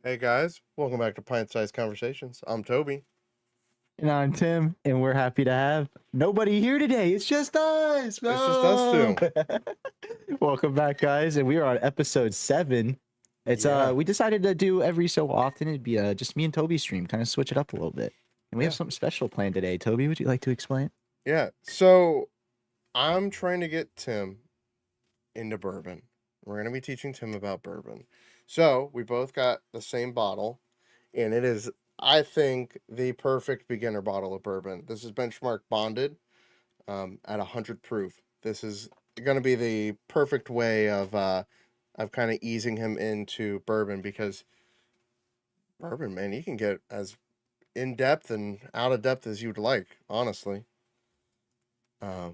Hey guys, welcome back to Pint-Sized Conversations. I'm Toby. And I'm Tim, and we're happy to have nobody here today. It's just us. It's just us two. Welcome back, guys. And we are on episode 7. It's Yeah. we decided to do every so often. It'd be just me and Toby's stream, kind of switch it up a little bit. And we have something special planned today. Toby, would you like to explain? Yeah, so I'm trying to get Tim into bourbon. We're going to be teaching Tim about bourbon. So we both got the same bottle, and it is, I think, the perfect beginner bottle of bourbon. This is benchmark bonded at 100 proof. This is going to be the perfect way of kind of easing him into bourbon, because bourbon, man, you can get as in depth and out of depth as you'd like, honestly.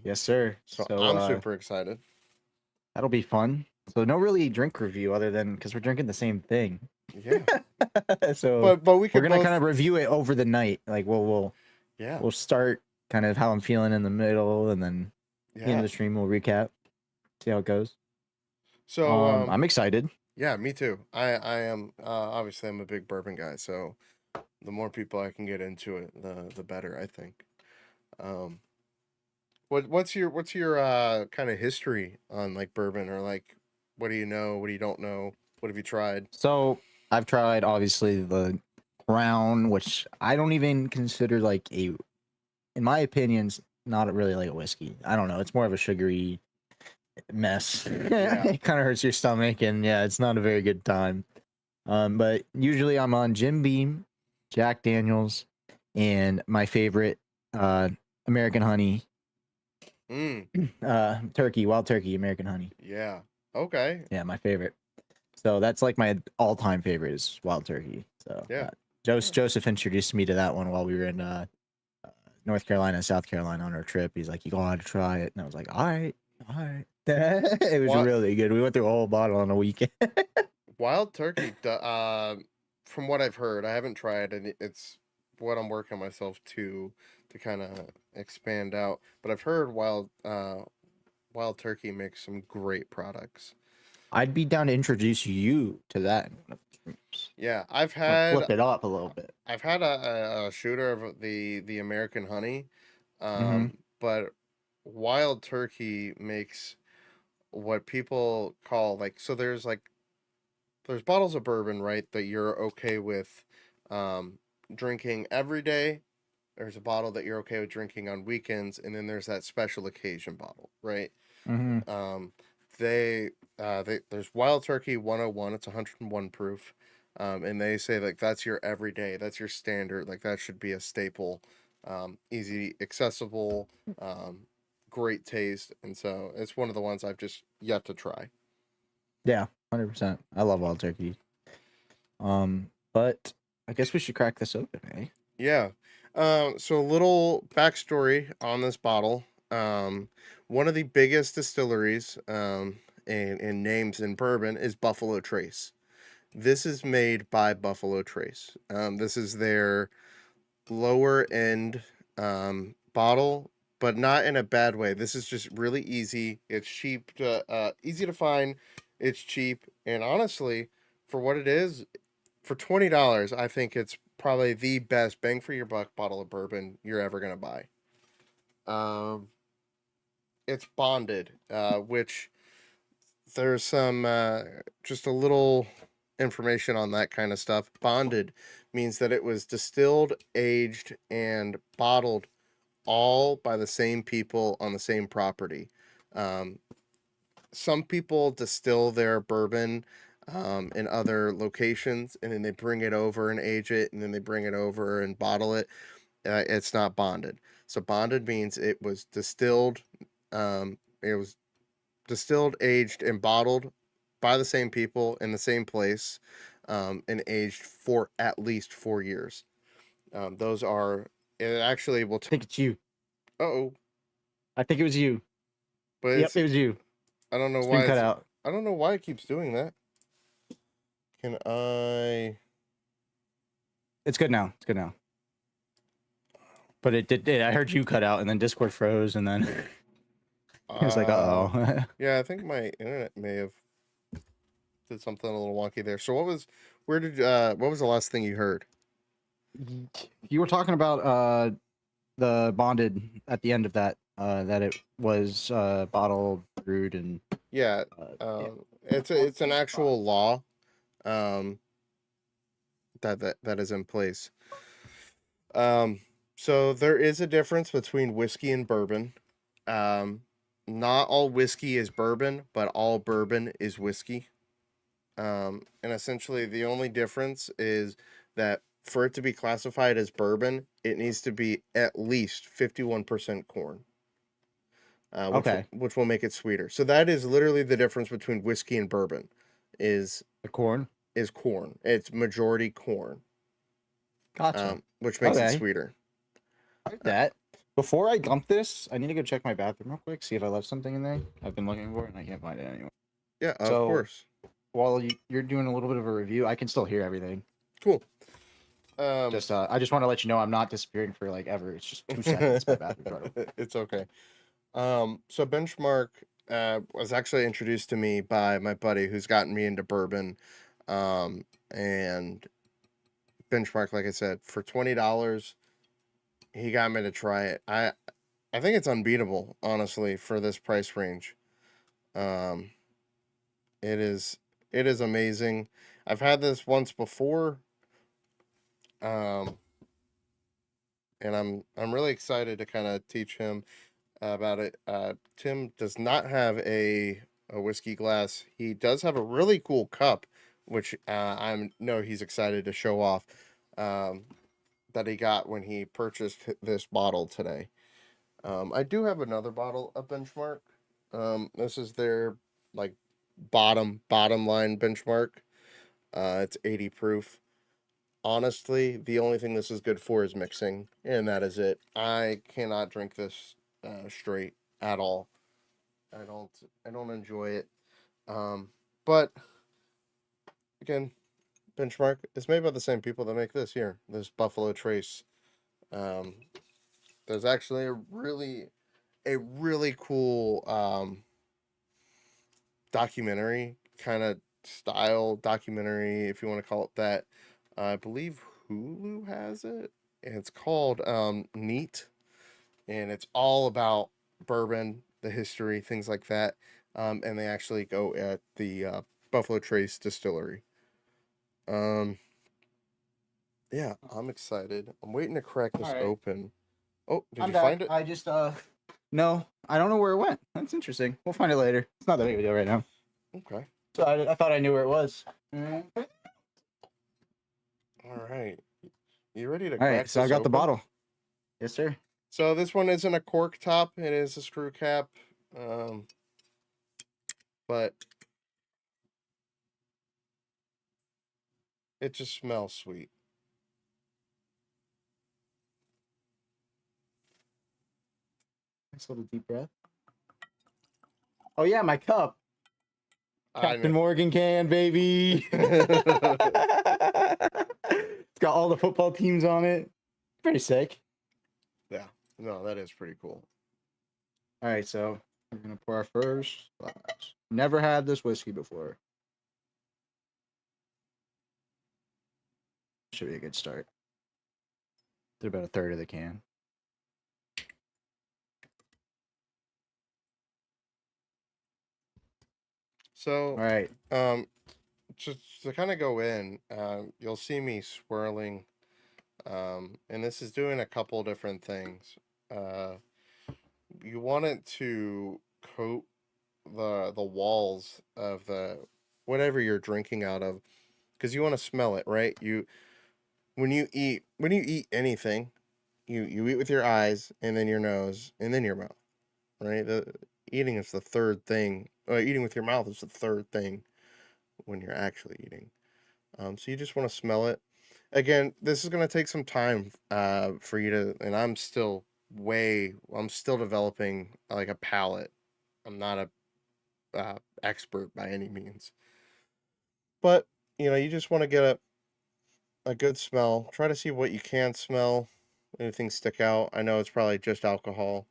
Yes, sir. So I'm super excited. That'll be fun. So no really drink review other than because we're drinking the same thing. Yeah. So but we're gonna kind of review it over the night. Like we'll start kind of how I'm feeling in the middle, and then the end of the stream we'll recap, see how it goes. So I'm excited. Yeah, me too. I am obviously I'm a big bourbon guy, so the more people I can get into it, the better, I think. What's your kind of history on like bourbon, or like what do you know, what do you don't know, what have you tried? So I've tried obviously the Crown, which I don't even consider like in my opinion, not really like a whiskey. I don't know. It's more of a sugary mess. It kind of hurts your stomach, and yeah, it's not a very good time. But usually I'm on Jim Beam, Jack Daniels, and my favorite, American Honey. Wild Turkey, American Honey. Yeah. Okay. Yeah, my favorite. So that's like my all-time favorite is Wild Turkey. So yeah, Joseph introduced me to that one while we were in North Carolina, South Carolina on our trip. He's like, "You gotta try it," and I was like, "All right." It was really good. We went through a whole bottle on a weekend. Wild Turkey, from what I've heard, I haven't tried, and it's what I'm working myself to kind of expand out. But I've heard Wild Turkey makes some great products. I'd be down to introduce you to that. Yeah, I've had flip it up a little bit. I've had a shooter of the American Honey, but Wild Turkey makes what people call like, so there's bottles of bourbon, right, that you're okay with drinking every day there's a bottle that you're okay with drinking on weekends, and then there's that special occasion bottle, right? Mm-hmm. Um, they there's Wild Turkey 101. It's 101 proof, and they say like that's your everyday, that's your standard, like that should be a staple, easy accessible, um, great taste, and so it's one of the ones I've just yet to try. Yeah, 100%. I love wild turkey. But I guess we should crack this open, eh? Yeah. So a little backstory on this bottle. Um, One of the biggest distilleries in names in bourbon is Buffalo Trace. This is made by Buffalo Trace. This is their lower end bottle, but not in a bad way. This is just really easy. It's cheap, easy to find. It's cheap, and honestly, for what it is, for $20, I think it's probably the best bang for your buck bottle of bourbon you're ever gonna buy. Um, it's bonded, which there's some just a little information on that kind of stuff. Bonded means that it was distilled, aged, and bottled all by the same people on the same property. Um, some people distill their bourbon in other locations, and then they bring it over and age it, and then they bring it over and bottle it. It's not bonded. So bonded means it was distilled, aged, and bottled by the same people in the same place, and aged for at least 4 years. Those are it. Actually, will. I think it's you. Oh, I think it was you. but Yep, it's. it was you. I don't know Screen why cut it's. out. I don't know why it keeps doing that. Can I? It's good now. It's good now. But it did. I heard you cut out, and then Discord froze, and then it was like, Uh, oh. yeah, I think my internet may have did something a little wonky there. So what was? Where did? What was the last thing you heard? You were talking about the bonded at the end of that. That it was bottle brewed and Yeah, yeah. it's an actual law. Um, that is in place. Um, so there is a difference between whiskey and bourbon. Um, Not all whiskey is bourbon, but all bourbon is whiskey. And essentially, the only difference is that for it to be classified as bourbon, it needs to be at least 51% corn, Okay, which will make it sweeter. So that is literally the difference between whiskey and bourbon, is the corn. is corn. It's majority corn, Gotcha. which makes it Okay, sweeter. I like that. Before I dump this, I need to go check my bathroom real quick, see if I left something in there. I've been looking for it and I can't find it anywhere. Yeah, of So course. while you're doing a little bit of a review, I can still hear everything. Cool. Just I just want to let you know I'm not disappearing for like ever. It's just 2 seconds. My bathroom's right over. It's okay. So Benchmark was actually introduced to me by my buddy who's gotten me into bourbon. And Benchmark, like I said, for $20, he got me to try it. I think it's unbeatable, honestly, for this price range. Um, it is amazing. I've had this once before. Um, and I'm really excited to kind of teach him about it. Tim does not have a whiskey glass. He does have a really cool cup, which I know he's excited to show off. That he got when he purchased this bottle today. I do have another bottle of Benchmark. This is their like bottom line Benchmark. It's 80 proof. Honestly, the only thing this is good for is mixing, and that is it. I cannot drink this straight at all. I don't. I don't enjoy it. Um, but again, Benchmark is made by the same people that make this here. This Buffalo Trace. Um, there's actually a really cool documentary kind of style documentary, if you want to call it that. I believe Hulu has it. And it's called Neat, and it's all about bourbon, the history, things like that. And they actually go at the Buffalo Trace distillery. Um, Yeah, I'm excited. I'm waiting to crack this All right. open. Oh, did I'm you back. find it? I just no, I don't know where it went. That's interesting. We'll find it later. It's not that big of a deal right now. Okay. So I thought I knew where it was. All All right. You ready to right, crack so I this got the open? bottle. Yes, sir. So this one isn't a cork top, it is a screw cap. But it just smells sweet. Nice little deep breath. Oh yeah, my cup. I Captain know. Morgan can, baby. It's got all the football teams on it. Pretty sick. Yeah. No, that is pretty cool. All right, so we're gonna pour our first glass. Never had this whiskey before. Should be a good start. Did about a third of the can. So, All right. just to kind of go in, you'll see me swirling, and this is doing a couple different things. Uh, you want it to coat the walls of the whatever you're drinking out of, because you want to smell it, right? When you eat anything, you eat with your eyes and then your nose and then your mouth, right? The eating is the third thing. Eating with your mouth is the third thing when you're actually eating. So you just want to smell it. Again, this is going to take some time for you to, and I'm still developing like a palate. I'm not a expert by any means, but you just want to get a good smell. Try to see what you can smell. Anything stick out? I know it's probably just alcohol.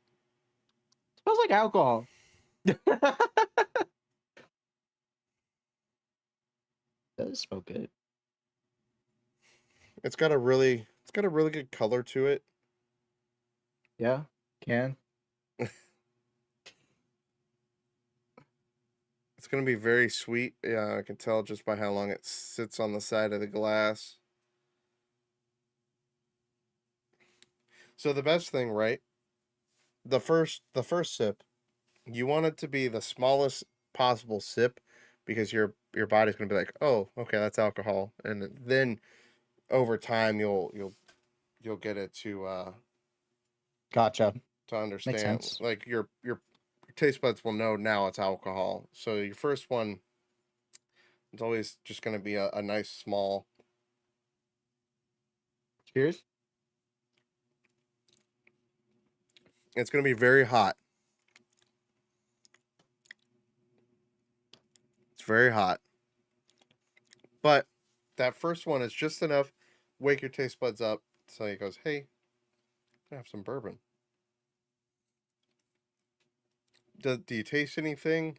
Smells like alcohol. Does smell good. It's got a really good color to it. Yeah, can. It's gonna be very sweet. Yeah, I can tell just by how long it sits on the side of the glass. So the best thing, right? The first sip, you want it to be the smallest possible sip because your body's gonna be like, oh, okay, that's alcohol, and then over time you'll get it Gotcha. to Makes understand. sense. Like your taste buds will know now it's alcohol. So your first one, it's always just gonna be a nice small. Cheers. It's gonna be very hot. It's very hot. But that first one is just enough wake your taste buds up so he goes, hey, I have some bourbon. Do you taste anything?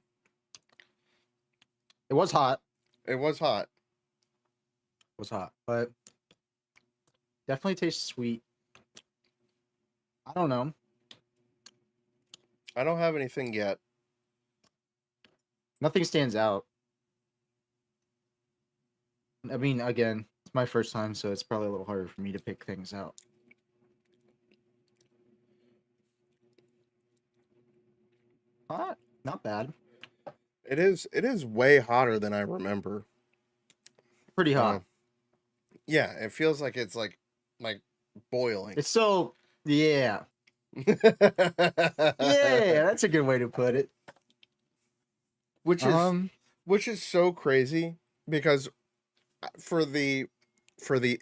It was hot. It was hot. It was hot, but definitely tastes sweet. I don't know. I don't have anything yet. Nothing stands out. I mean, again, it's my first time, so it's probably a little harder for me to pick things out. Hot, not bad. It is way hotter than I remember. Pretty Uh, hot. yeah, it feels like it's like boiling. It's so yeah. Yeah, that's a good way to put it. which is which is so crazy because for the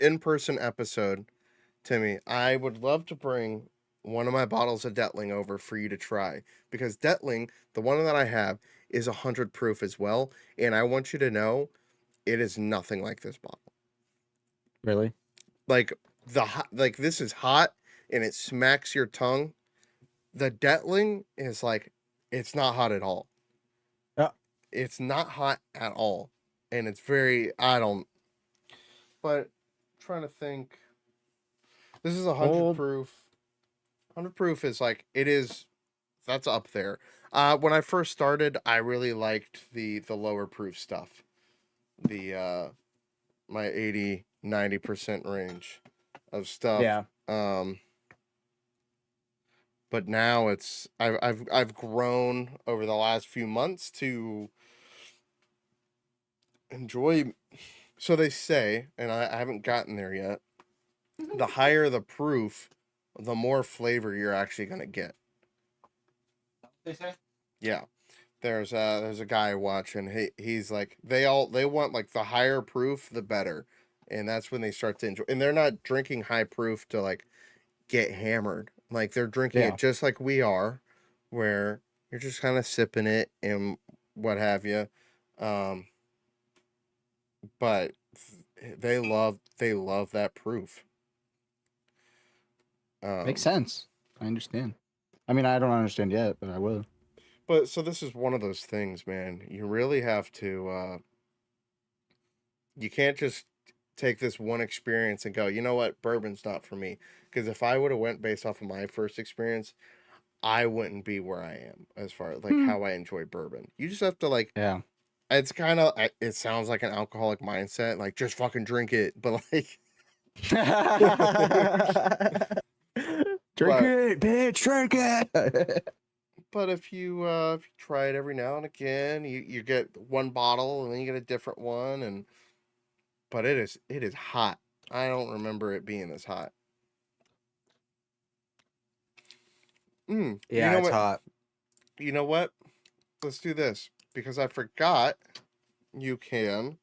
in-person episode, Timmy, I would love to bring one of my bottles of Detling over for you to try because Detling, the one that I have, is 100 proof as well, and I want you to know it is nothing like this bottle. Really? Like like this is hot and it smacks your tongue. The Detling is like it's not hot at all. Yeah. It's not hot at all, and it's very I don't. But trying to think, this is 100 Cold. proof. 100 proof is like it is. That's up there. When I first started, I really liked the lower proof stuff. The my 80 90% range of stuff. Yeah. But now I've grown over the last few months to enjoy. So they say, and I haven't gotten there yet. The higher the proof, the more flavor you're actually gonna get. They say. Yeah. There's a guy watching. He's like they want like the higher proof the better, and that's when they start to enjoy. And they're not drinking high proof to like get hammered. Like they're drinking Yeah. it just like we are, where you're just kind of sipping it and what have you. But they love that proof. Makes sense. I understand. I mean, I don't understand yet, but I will. But so this is one of those things, man. You really have to. You can't just take this one experience and go, you know what, bourbon's not for me. Because if I would have went based off of my first experience, I wouldn't be where I am as far as like how I enjoy bourbon. You just have to like. Yeah. It's kind of. It sounds like an alcoholic mindset, like just fucking drink it, but like. Drink But- it, bitch, drink it. But if you try it every now and again, you get one bottle and then you get a different one, but it is hot. I don't remember it being this hot. Yeah, you know it's what? hot. You know what? Let's do this because I forgot. You can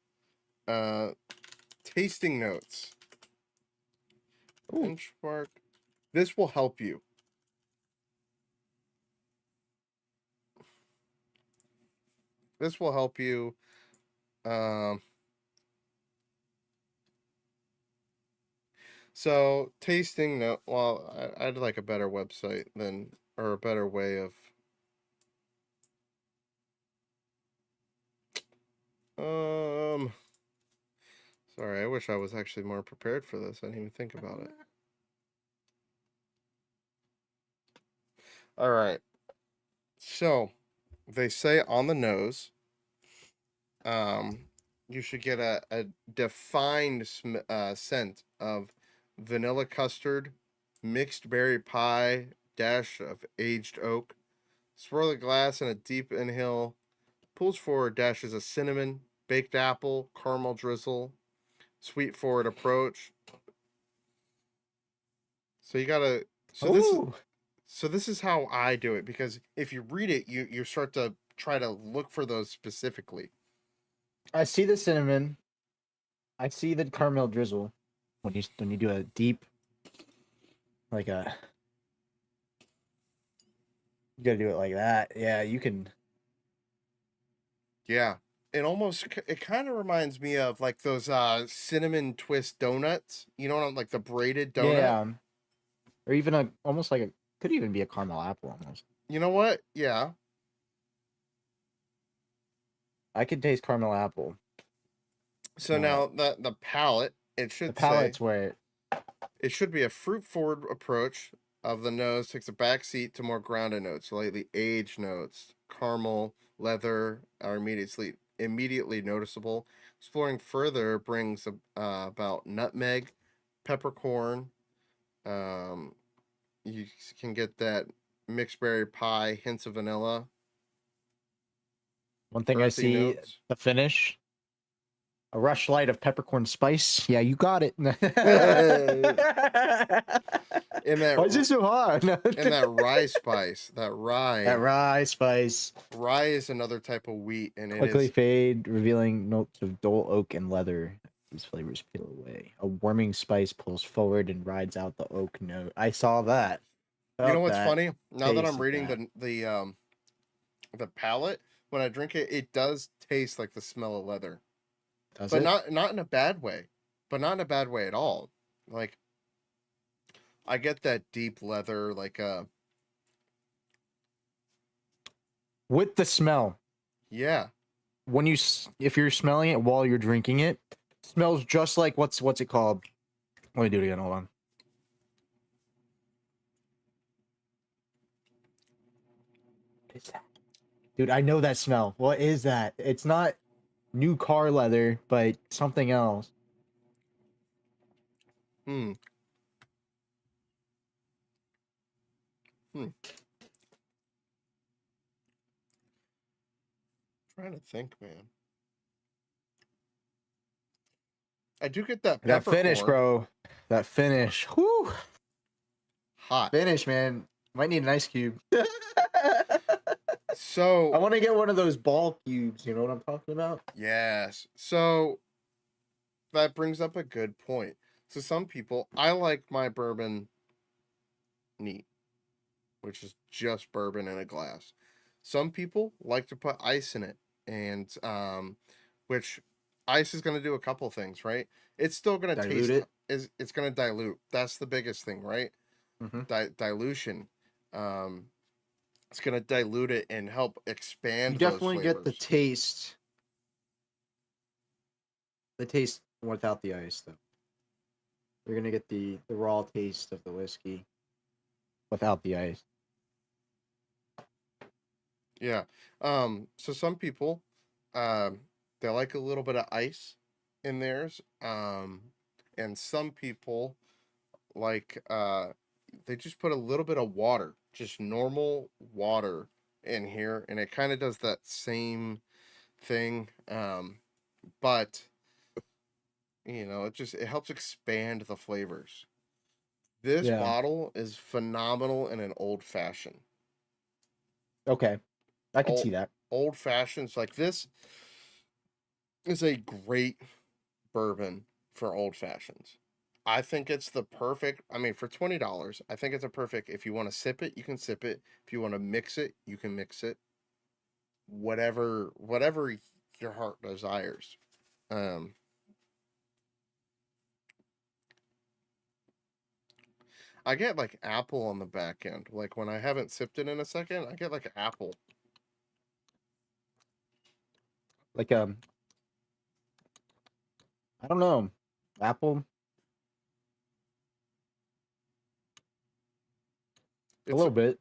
tasting notes. Ooh. Benchmark. This will help you. This will help you. So tasting note. Well, I'd like a better website than or a better way of. Sorry, I wish I was actually more prepared for this. I didn't even think about it. All right. So, they say on the nose, you should get a defined scent of vanilla custard, mixed berry pie, dash of aged oak. Swirl the glass in a deep inhale. Pulls forward dashes of cinnamon, baked apple, caramel drizzle, sweet forward approach. So you gotta. So this is how I do it because if you read it, you start to try to look for those specifically. I see the cinnamon. I see the caramel drizzle. When you do a deep, like a, you gotta do it like that. Yeah, you can. Yeah, it kind of reminds me of like those cinnamon twist donuts. You know, like the braided donut. Yeah. Or even almost like could even be a caramel apple almost. You know what? Yeah. I could taste caramel apple. So now the palate, it should The palate's say where it should be a fruit forward approach of the nose, takes a back seat to more grounded notes, slightly aged notes, caramel, leather are immediately noticeable. Exploring further brings about nutmeg, peppercorn. You can get that mixed berry pie, hints of vanilla. one thing I Earthy see notes. the finish. A rush light of peppercorn spice. Yeah, you got it. And that Why is it so hard? and that rye spice, that rye spice. rye is another type of wheat, and it Quickly is fade, revealing notes of dull oak and leather. These flavors peel away. A warming spice pulls forward and rides out the oak note. I saw that. You know Felt what's that. funny? Now that I'm tasted reading the palate, when I drink it, it does taste like the smell of leather. Does But it? not in a bad way. But not in a bad way at all. Like I get that deep leather, like With the smell. yeah. When if you're smelling it while you're drinking it, smells just like what's it called? Let me do it again. Hold on. What is that? Dude, I know that smell. What is that? It's not new car leather, but something else. Hmm. Hmm. Trying to think, man. I do get that That finish, peppercorn. bro. That finish. Whoo. Hot. Finish, man. Might need an ice cube. I So, want to get one of those ball cubes. You know what I'm talking about? yes. So that brings up a good point. So some people, I like my bourbon neat, which is just bourbon in a glass. Some people like to put ice in it, and which ice is going to do a couple things, right? It's still going to Dilute taste it. is it's going to dilute. That's the biggest thing, right? Mm-hmm. Dilution. Um, it's going to dilute it and help You expand those definitely get flavors. the taste without the ice, though. You're gonna get the raw taste of the whiskey without the ice. Yeah. So some people, um, they like a little bit of ice in theirs. And some people like they just put a little bit of water, just normal water in here, and it kind of does that same thing. But it helps expand the flavors. This Yeah. bottle is phenomenal in an old fashioned. Okay. I can Old see that. old fashions like this is a great bourbon for old fashions. I think it's the perfect. I mean, for $20, I think it's a perfect. If you want to sip it, you can sip it. If you want to mix it, you can mix it. Whatever your heart desires. Um, I get like apple on the back end. Like when I haven't sipped it in a second, I get like apple. Like I don't know, apple a It's little bit.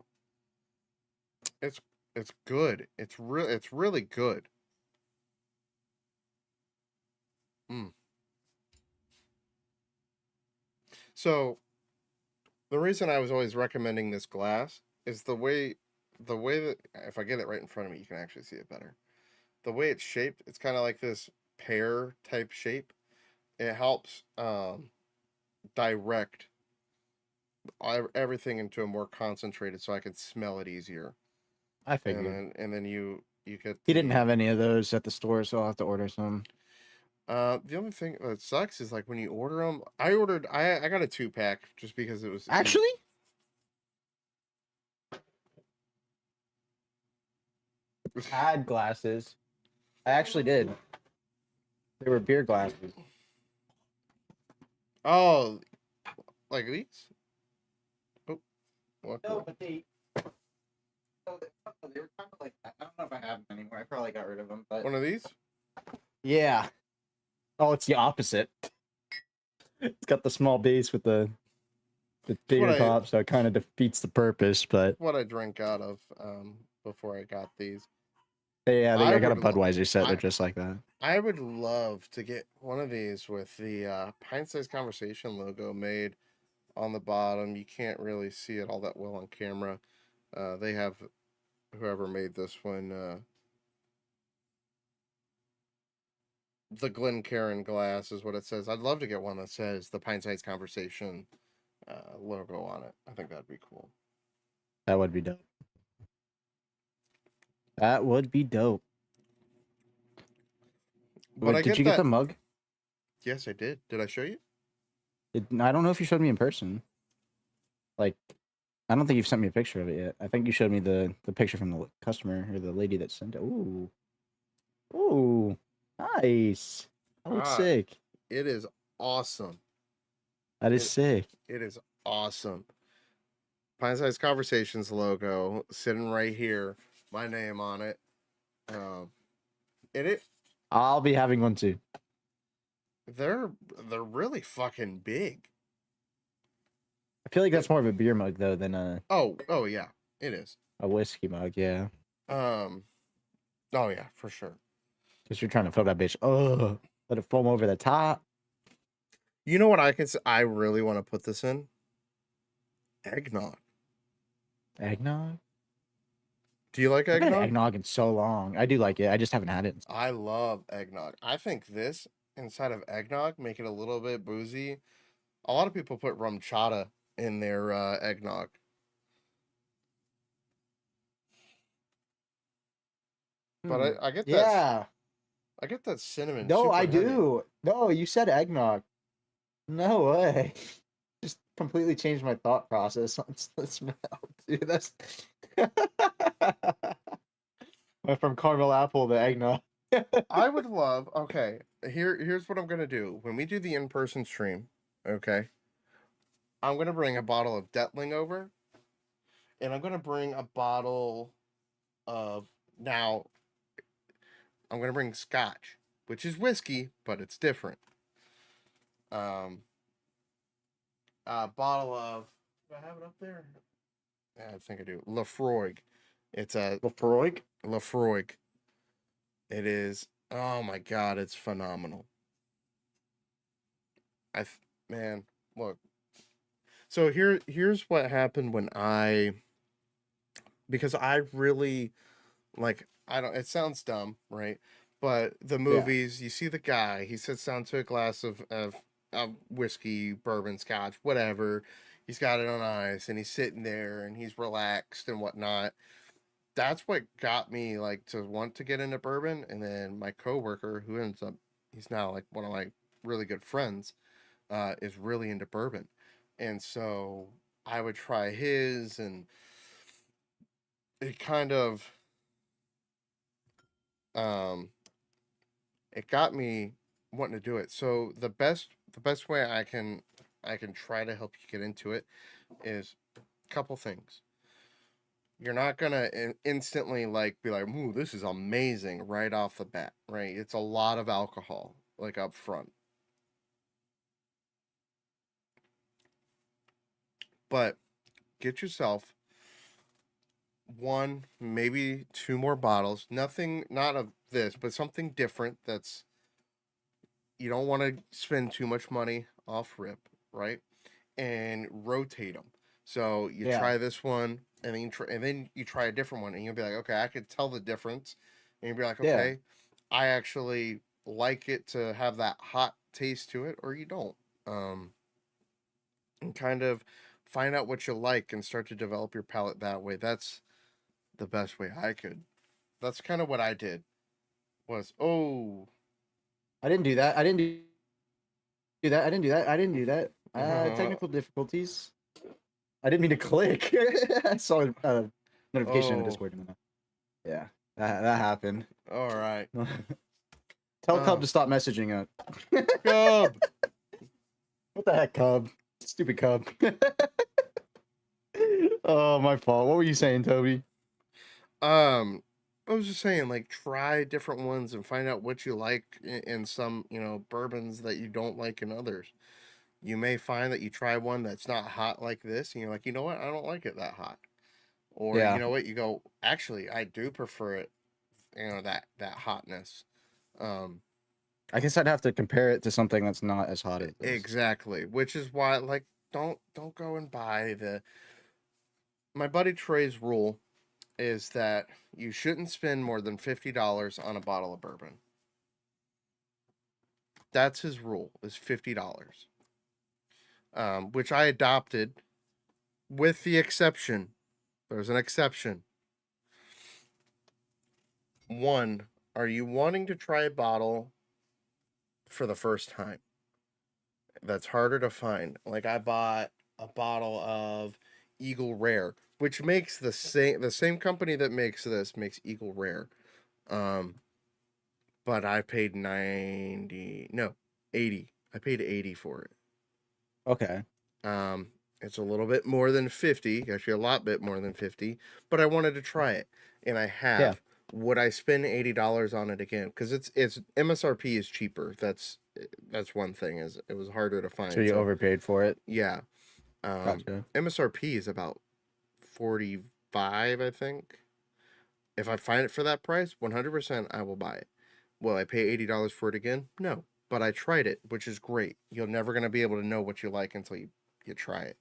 it's it's good. It's really good. Mm. So the reason I was always recommending this glass is the way that if I get it right in front of me, you can actually see it better. The way it's shaped, it's kind of like this pear type shape. It helps direct everything into a more concentrated, so I can smell it easier. I And figured then you get he didn't the have any of those at the store, so I'll have to order some. the only thing that sucks is like when you order them. I got a 2-pack just because it was easy. Actually, I had glasses. I actually did. They were beer glasses. Oh, like these? Oh, what? No, but they were kind of like that. I don't know if I have them anymore. I probably got rid of them, but One of these? yeah. Oh, it's the opposite. It's got the small base with the It's bigger top, so it kind of defeats the purpose. But what I drank out of before I got these. yeah, I I got a would Budweiser set. They're I just like that. I would love to get one of these with the Pint-Sized Conversation logo made on the bottom. You can't really see it all that well on camera. They have whoever made this one, the Glencairn glass is what it says. I'd love to get one that says the Pint-Sized Conversation logo on it. I think that'd be cool. That would be dope. That would be dope. But I Did get you get that. the mug? Yes, I did. Did I show you? I don't know if you showed me in person. Like, I don't think you've sent me a picture of it yet. I think you showed me the picture from the customer or the lady that sent it. Ooh, ooh, nice. That looks Ah, sick. it is awesome. That is It sick. it is awesome. Pint-Sized Conversations logo sitting right here, my name on it. Um, and I'll be having one too. they're they're really fucking big. I feel like that's more of a beer mug though than Oh yeah, it is. a whiskey mug. Yeah, Um, oh yeah, for sure. because you're trying to fill that bitch. Oh, let it foam over the top. You know what I can say? I really want to put this in? Eggnog. Eggnog? Do you like I haven't had eggnog? eggnog in so long. I do like it. I just haven't had it. I love eggnog. I think this inside of eggnog make it a little bit boozy. A lot of people put rum chata in their eggnog, but Hmm. I get that Yeah. I get that cinnamon No, I super heavy. do. No, you said eggnog. No way. Just completely changed my thought process on smell, dude. That's went from caramel apple to eggnog. I would love. Okay, here's what I'm gonna do when we do the in-person stream. Okay, I'm gonna bring a bottle of Detling over, and I'm gonna bring a bottle of now. I'm gonna bring Scotch, which is whiskey, but it's different. Um, a bottle of. Do I have it up there? Yeah, I think I do. Lafroig. It's a Lefroy? Lafroig. It is. Oh my god, it's phenomenal. Man, look. So here's what happened when because I really like I don't it sounds dumb, right? But the Yeah. movies, you see the guy, he sits down to a glass of whiskey, bourbon, scotch, whatever. He's got it on ice and he's sitting there and he's relaxed and whatnot. That's what got me like to want to get into bourbon. And then my coworker, who ends up he's now like one of my really good friends, is really into bourbon. And so I would try his and it kind of um it got me wanting to do it. So the best way I can try to help you get into it is a couple things. You're not gonna instantly like be like, "Ooh, this is amazing" right off the bat, right? It's a lot of alcohol like up front, but get yourself one, maybe two more bottles. Nothing, not of this, but something different that's you don't want to spend too much money off rip, right? And rotate them. So you Yeah. try this one, and then you try a different one, and you'll be like, okay, I could tell the difference, and you'll be like, Yeah. okay, I actually like it to have that hot taste to it, or you don't. Um, and kind of find out what you like and start to develop your palate that way. That's the best way I could. That's kind of what I did. Was I didn't do that. I didn't do that. I didn't do that. I didn't do that. uh, Technical difficulties. I didn't mean to click. I saw a notification in the oh, Discord. Yeah, that happened. all right. Tell Cub Um, to stop messaging it. Cub. What the heck, Cub? Stupid Cub. Oh, my fault. What were you saying, Toby? I was just saying, like, try different ones and find out what you like in some, bourbons that you don't like in others. You may find that you try one that's not hot like this, and you're like, you know what, I don't like it that hot. Or you Yeah, know what, you go, actually, I do prefer it, that hotness. Um, I guess I'd have to compare it to something that's not as hot as this. exactly. Which is why, like, don't go and buy the. My buddy Trey's rule is that you shouldn't spend more than $50 on a bottle of bourbon. That's his rule, is $50. Which I adopted with the exception. There's an exception. One, are you wanting to try a bottle for the first time? That's harder to find. Like I bought a bottle of Eagle Rare, which makes the same company that makes this makes Eagle Rare. Um, but I paid 90, no, 80. I paid 80 for it. Okay. Um, it's a little bit more than 50, actually a lot bit more than 50, but I wanted to try it and I Yeah. have. Would I spend $80 on it again? Because it's MSRP is cheaper. That's one thing is it was harder to So find. you So overpaid for it. yeah, Gotcha. MSRP is about 45, I think. If I find it for that price, 100% I will buy it. Will I pay $80 for it again? No. but I tried it, which is great. You're never going to be able to know what you like until you try it.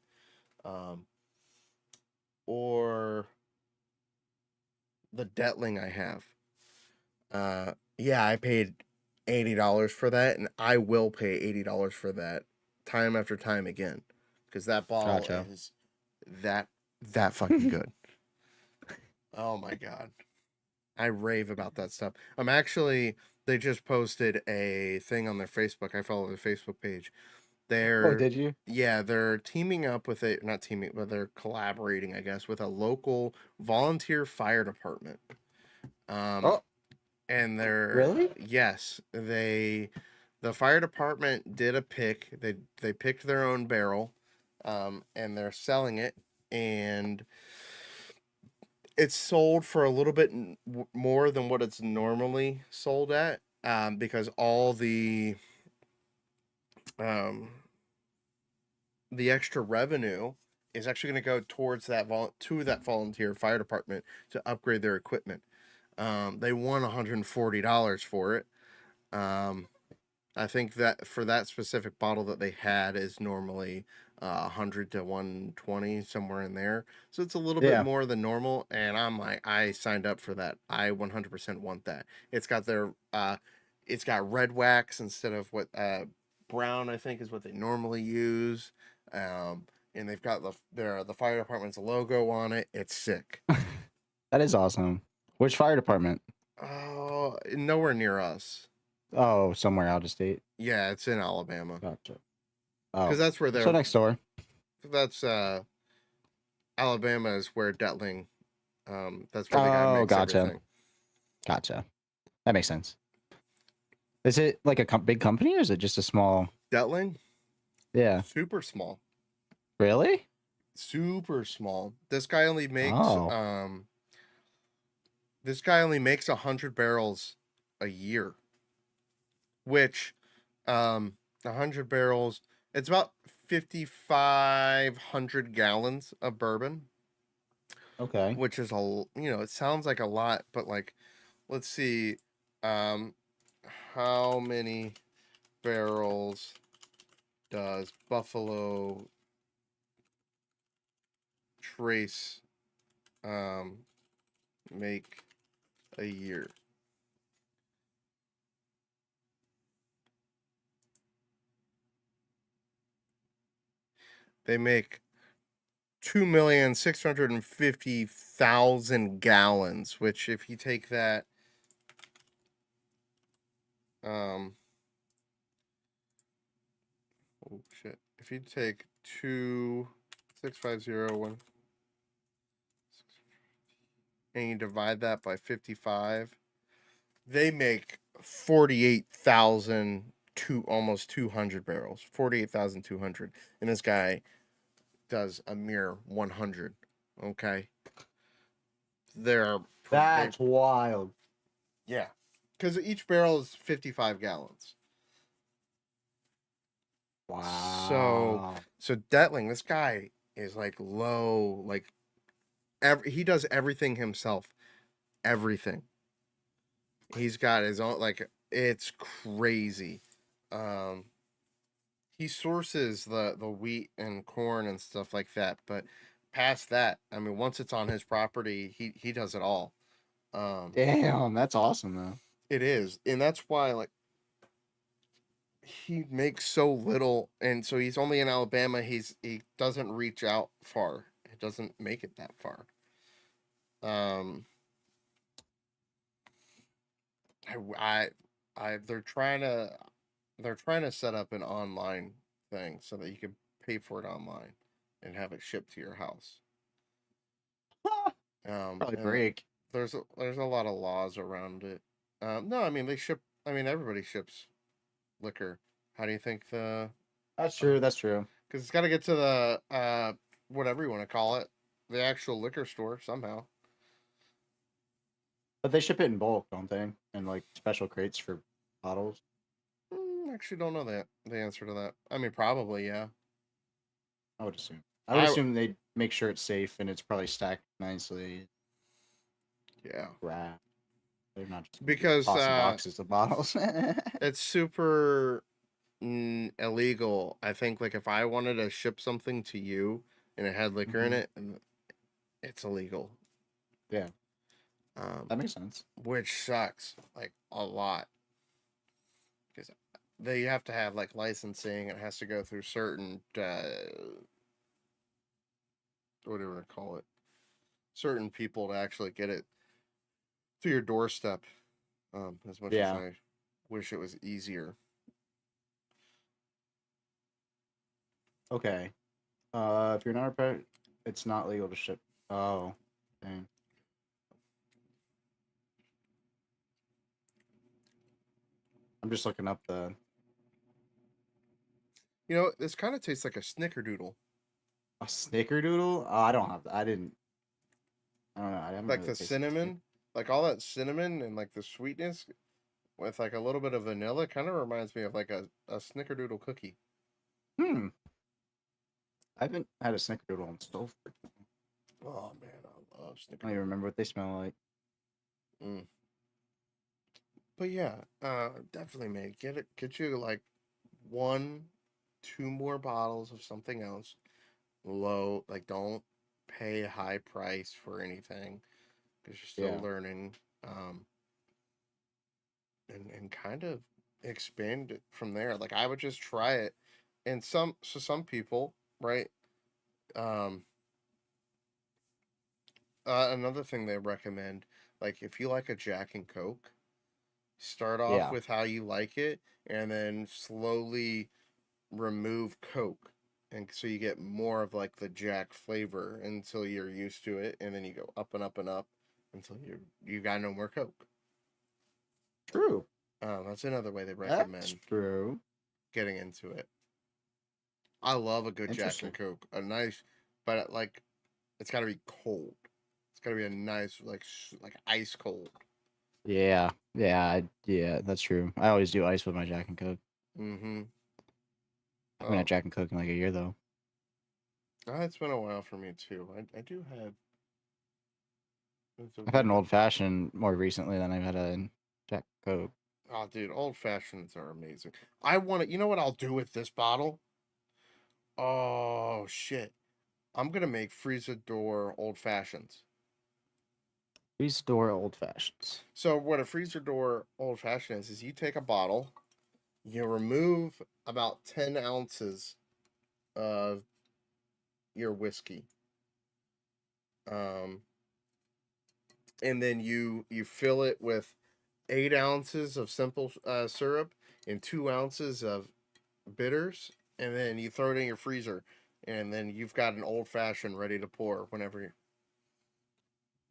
Or the Detling I have. Yeah, I paid $80 for that, and I will pay $80 for that time after time again, because that bottle Gotcha. is that fucking good. Oh my god, I rave about that stuff. They just posted a thing on their Facebook. I follow their Facebook page. Oh, They're did you? Yeah, they're teaming up with not teaming, but they're collaborating, I guess, with a local volunteer fire department. Um, Oh, and they're really? yes, the fire department did a pick. They picked their own barrel, and they're selling it, and it's sold for a little bit more than what it's normally sold at, because all um, the extra revenue is actually going to go towards that volunteer fire department to upgrade their equipment. They won $140 for it. Um, I think that for that specific bottle that they had is normally 100 to 120, somewhere in there. So it's a little bit Yeah. more than normal, and I'm like, I signed up for that. I 100% want that. It's got red wax instead of what brown, I think, is what they normally use. Um, and they've got the fire department's logo on it. It's sick. That is awesome. Which fire department? Oh, nowhere near us. Oh, somewhere out of state. Yeah, it's in Alabama. Gotcha. Because Oh, that's where so next door. that's Alabama is where Detling, that's where the guy Oh, makes gotcha. everything. Gotcha. That makes sense. Is it like a big company or is it just a small? Detling, Yeah. super small, Really? super small. Oh. This guy only makes 100 barrels a year, which, 100 barrels, it's about 5,500 gallons of bourbon, Okay. which is it sounds like a lot, but like, let's see, um, how many barrels does Buffalo Trace make a year? They make 2,650,000 gallons, which if you take that, um oh shit. If you take 2,650,1 and you divide that by 55, they make 48,000 to almost 200 barrels. 48,200. And this guy does a mere 100. Okay. They're That's wild. yeah. Cuz each barrel is 55 gallons. Wow. So Detling, this guy is like low, like he does everything himself. Everything. He's got his own, like, it's crazy. Um he sources the wheat and corn and stuff like that, but past that, I mean, once it's on his property, he does it all. Um Damn, that's awesome though. it is. And that's why, like, he makes so little, and so he's only in Alabama. He doesn't reach out far. He doesn't make it that far. Um I, they're trying to set up an online thing so that you can pay for it online and have it shipped to your house. Probably And break. there's a lot of laws around it. No, I mean they ship. I mean everybody ships liquor. How do you think the? That's true. That's true. Because it's got to get to the whatever you want to call it, the actual liquor store somehow. But they ship it in bulk, don't they? And like special crates for bottles. Actually, don't know the answer to that. I mean, probably yeah. I would assume. I would I assume they make sure it's safe and it's probably stacked nicely. yeah. Wrapped. They're not just because tossing boxes of bottles. it's super illegal. I think like if I wanted to ship something to you and it had liquor in Mhm. it, and it's illegal. Yeah, Um, that makes sense. which sucks like a lot because they have to have like licensing. It has to go through certain what do you want to call it? Certain people to actually get it to your doorstep. As much as Yeah. I wish it was easier. Okay. If you're not a pet, it's not legal to ship. Oh, dang. I'm just looking up the. You know, this kind of tastes like a snickerdoodle. A snickerdoodle? Oh, I don't have. I didn't. I don't know. I haven't Like really the tasted cinnamon, like all that cinnamon and like the sweetness with like a little bit of vanilla kind of reminds me of like a snickerdoodle cookie. Hmm. I haven't had a snickerdoodle in so. Oh man, I love I don't even snickerdoodle. remember what they smell like. Mm. But yeah, definitely, man. Get you like one, two more bottles of something else. Low, like don't pay a high price for anything because you're still Yeah. learning. And kind of expand it from there. Like I would just try it, and some people, right? Um, another thing they recommend, like if you like a Jack and Coke, start off Yeah. with how you like it, and then slowly remove Coke, and so you get more of like the Jack flavor until you're used to it, and then you go up and up and up until you got no more Coke. True. That's another way they That's recommend true. getting into it. I love a good Jack and Interesting. Coke. A nice, but like it's got to be cold. It's got to be a nice like ice cold. Yeah. Yeah. That's true. I always do ice with my Jack and Coke. Mm-hmm. I haven't had Oh, Jack and Coke in like a year though. it's been a while for me too. I do have. I've had an old fashioned more recently than I've had a Jack Coke. Oh, dude, old fashions are amazing. I want to. You know what I'll do with this bottle? Oh shit! I'm gonna make freezer door old fashions. Restore old fashions. So what a freezer door old fashioned is you take a bottle, you remove about 10 ounces of your whiskey. Um, and then you fill it with 8 ounces of simple syrup and 2 ounces of bitters, and then you throw it in your freezer, and then you've got an old fashioned ready to pour whenever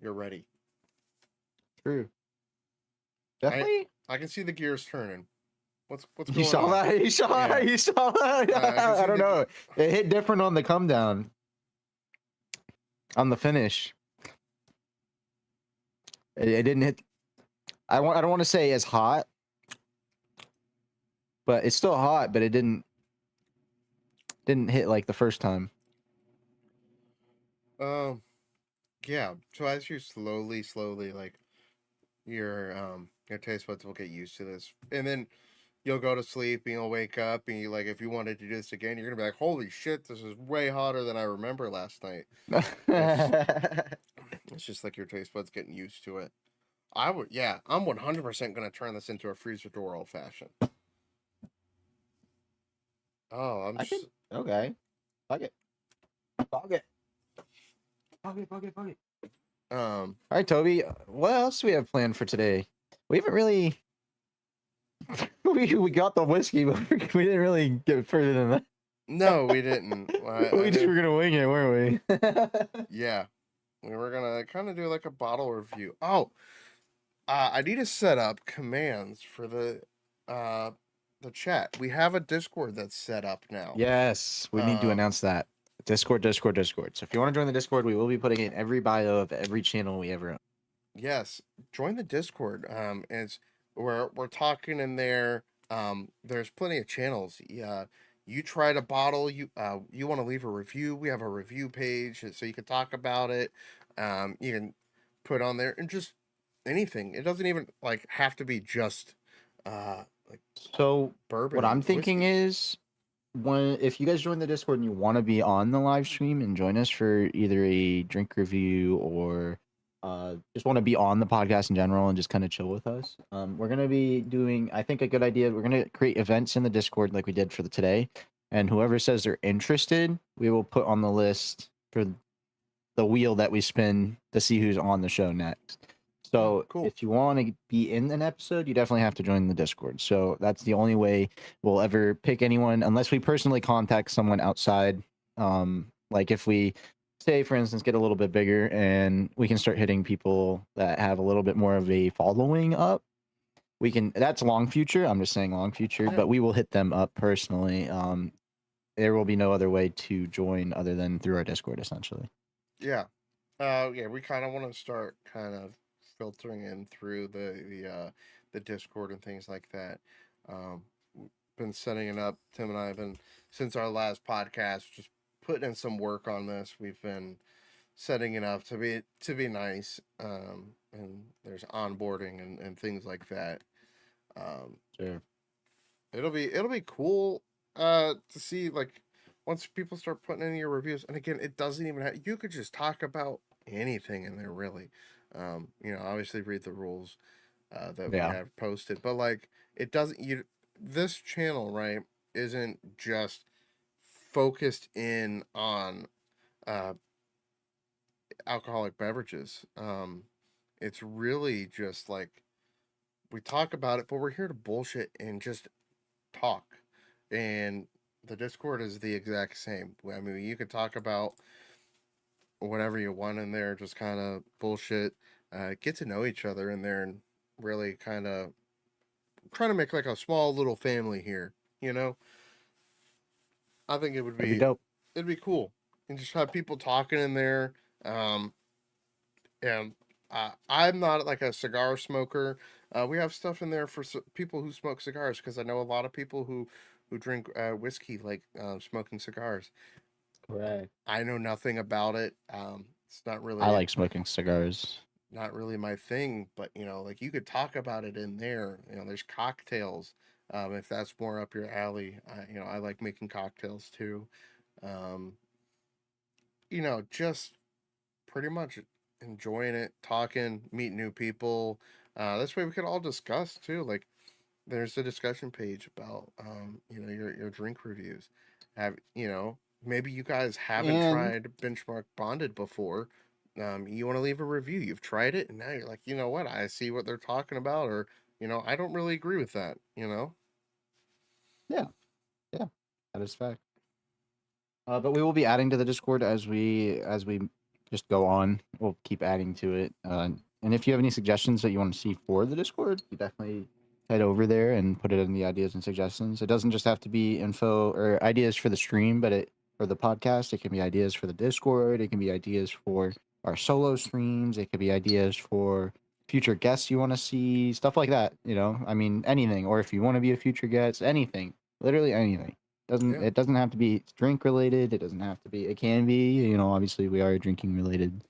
you're ready. True. I Definitely. I can see the gears turning. What's You going saw on? that? You saw Yeah, that? You saw that? I can I see don't the. know. It hit different on the come down, on the finish. It didn't hit. I don't want to say as hot, but it's still hot. But it didn't hit like the first time. Um, yeah. So as you slowly like your taste buds will get used to this, and then you'll go to sleep and you'll wake up and you like if you wanted to do this again, you're gonna be like, holy shit, this is way hotter than I remember last night. It's it's just like your taste buds getting used to it. I would, yeah, I'm 100% gonna turn this into a freezer door old fashioned. Oh, I could. Okay. Fuck it. Fuck it. Fuck it. um, All right, Toby. What else do we have planned for today? We haven't really. We got the whiskey, but we didn't really get further than that. no, we didn't. I We just knew, were gonna wing it, weren't we? yeah, we were gonna kind of do like a bottle review. Oh, I need to set up commands for uh the chat. We have a Discord that's set up now. Yes, we need to Um, announce that. Discord. So if you want to join the Discord, we will be putting it in every bio of every channel we ever own. yes, join the Discord. It's we're talking in there. There's plenty of channels. Yeah, you tried a bottle. You want to leave a review? We have a review page so you can talk about it. You can put on there and just anything. It doesn't even like have to be just like So bourbon what I'm and thinking whiskey. is, if you guys join the Discord and you want to be on the live stream and join us for either a drink review or just want to be on the podcast in general and just kind of chill with us, we're gonna be doing, I think, a good idea. We're gonna create events in the Discord like we did for the today, and whoever says they're interested, we will put on the list for the wheel that we spin to see who's on the show next. Oh, So cool. if you want to be in an episode, you definitely have to join the Discord. So that's the only way we'll ever pick anyone, unless we personally contact someone outside. Like if we say, for instance, get a little bit bigger and we can start hitting people that have a little bit more of a following up. We can. That's long future. I'm just saying long future, Yeah. but we will hit them up personally. There will be no other way to join other than through our Discord, essentially. Yeah. Yeah, we kind of want to start kind of filtering in through the Discord and things like that. We've been setting it up. Tim and I have been since our last podcast, just putting in some work on this. We've been setting it up to be nice. And there's onboarding and things like that. Um, Sure. it'll be cool to see like once people start putting in your reviews. And again, it doesn't even have, you could just talk about anything in there really. You know, obviously read the rules that we Yeah. have posted, but like it doesn't, you, this channel, right, isn't just focused in on uh alcoholic beverages. It's really just like we talk about it, but we're here to bullshit and just talk. And the Discord is the exact same. I mean, you could talk about whatever you want in there, just kind of bullshit, get to know each other in there, and really kind of trying to make like a small little family here. You know, I think That'd be dope. it'd be cool, and just have people talking in there. Um, and I'm not like a cigar smoker. We have stuff in there for people who smoke cigars because I know a lot of people who drink whiskey like smoking cigars. Correct. I know nothing about it. It's I like smoking cigars. not really my thing, but you know, like you could talk about it in there. You know, there's cocktails. If that's more up your alley, you know, I like making cocktails too. Um, you know, just pretty much enjoying it, talking, meet new people. This way we could all discuss too. Like there's a discussion page about you know, your drink reviews. Have you know, maybe you guys haven't And tried benchmark bonded before. You want to leave a review. You've tried it and now you're like, you know what, I see what they're talking about, or you know, I don't really agree with that, you know? yeah, yeah, that is fact. But we will be adding to the Discord as we just go on. We'll keep adding to it. And if you have any suggestions that you want to see for the Discord, you definitely head over there and put it in the ideas and suggestions. It doesn't just have to be info or ideas for the stream, but it for the podcast. It can be ideas for the Discord. It can be ideas for our solo streams. It could be ideas for future guests you want to see, stuff like that. You know, I mean, anything. Or if you want to be a future guest, anything, literally anything. Yeah. It doesn't have to be drink related. It doesn't have to be. It can be. You know, obviously we are a drinking related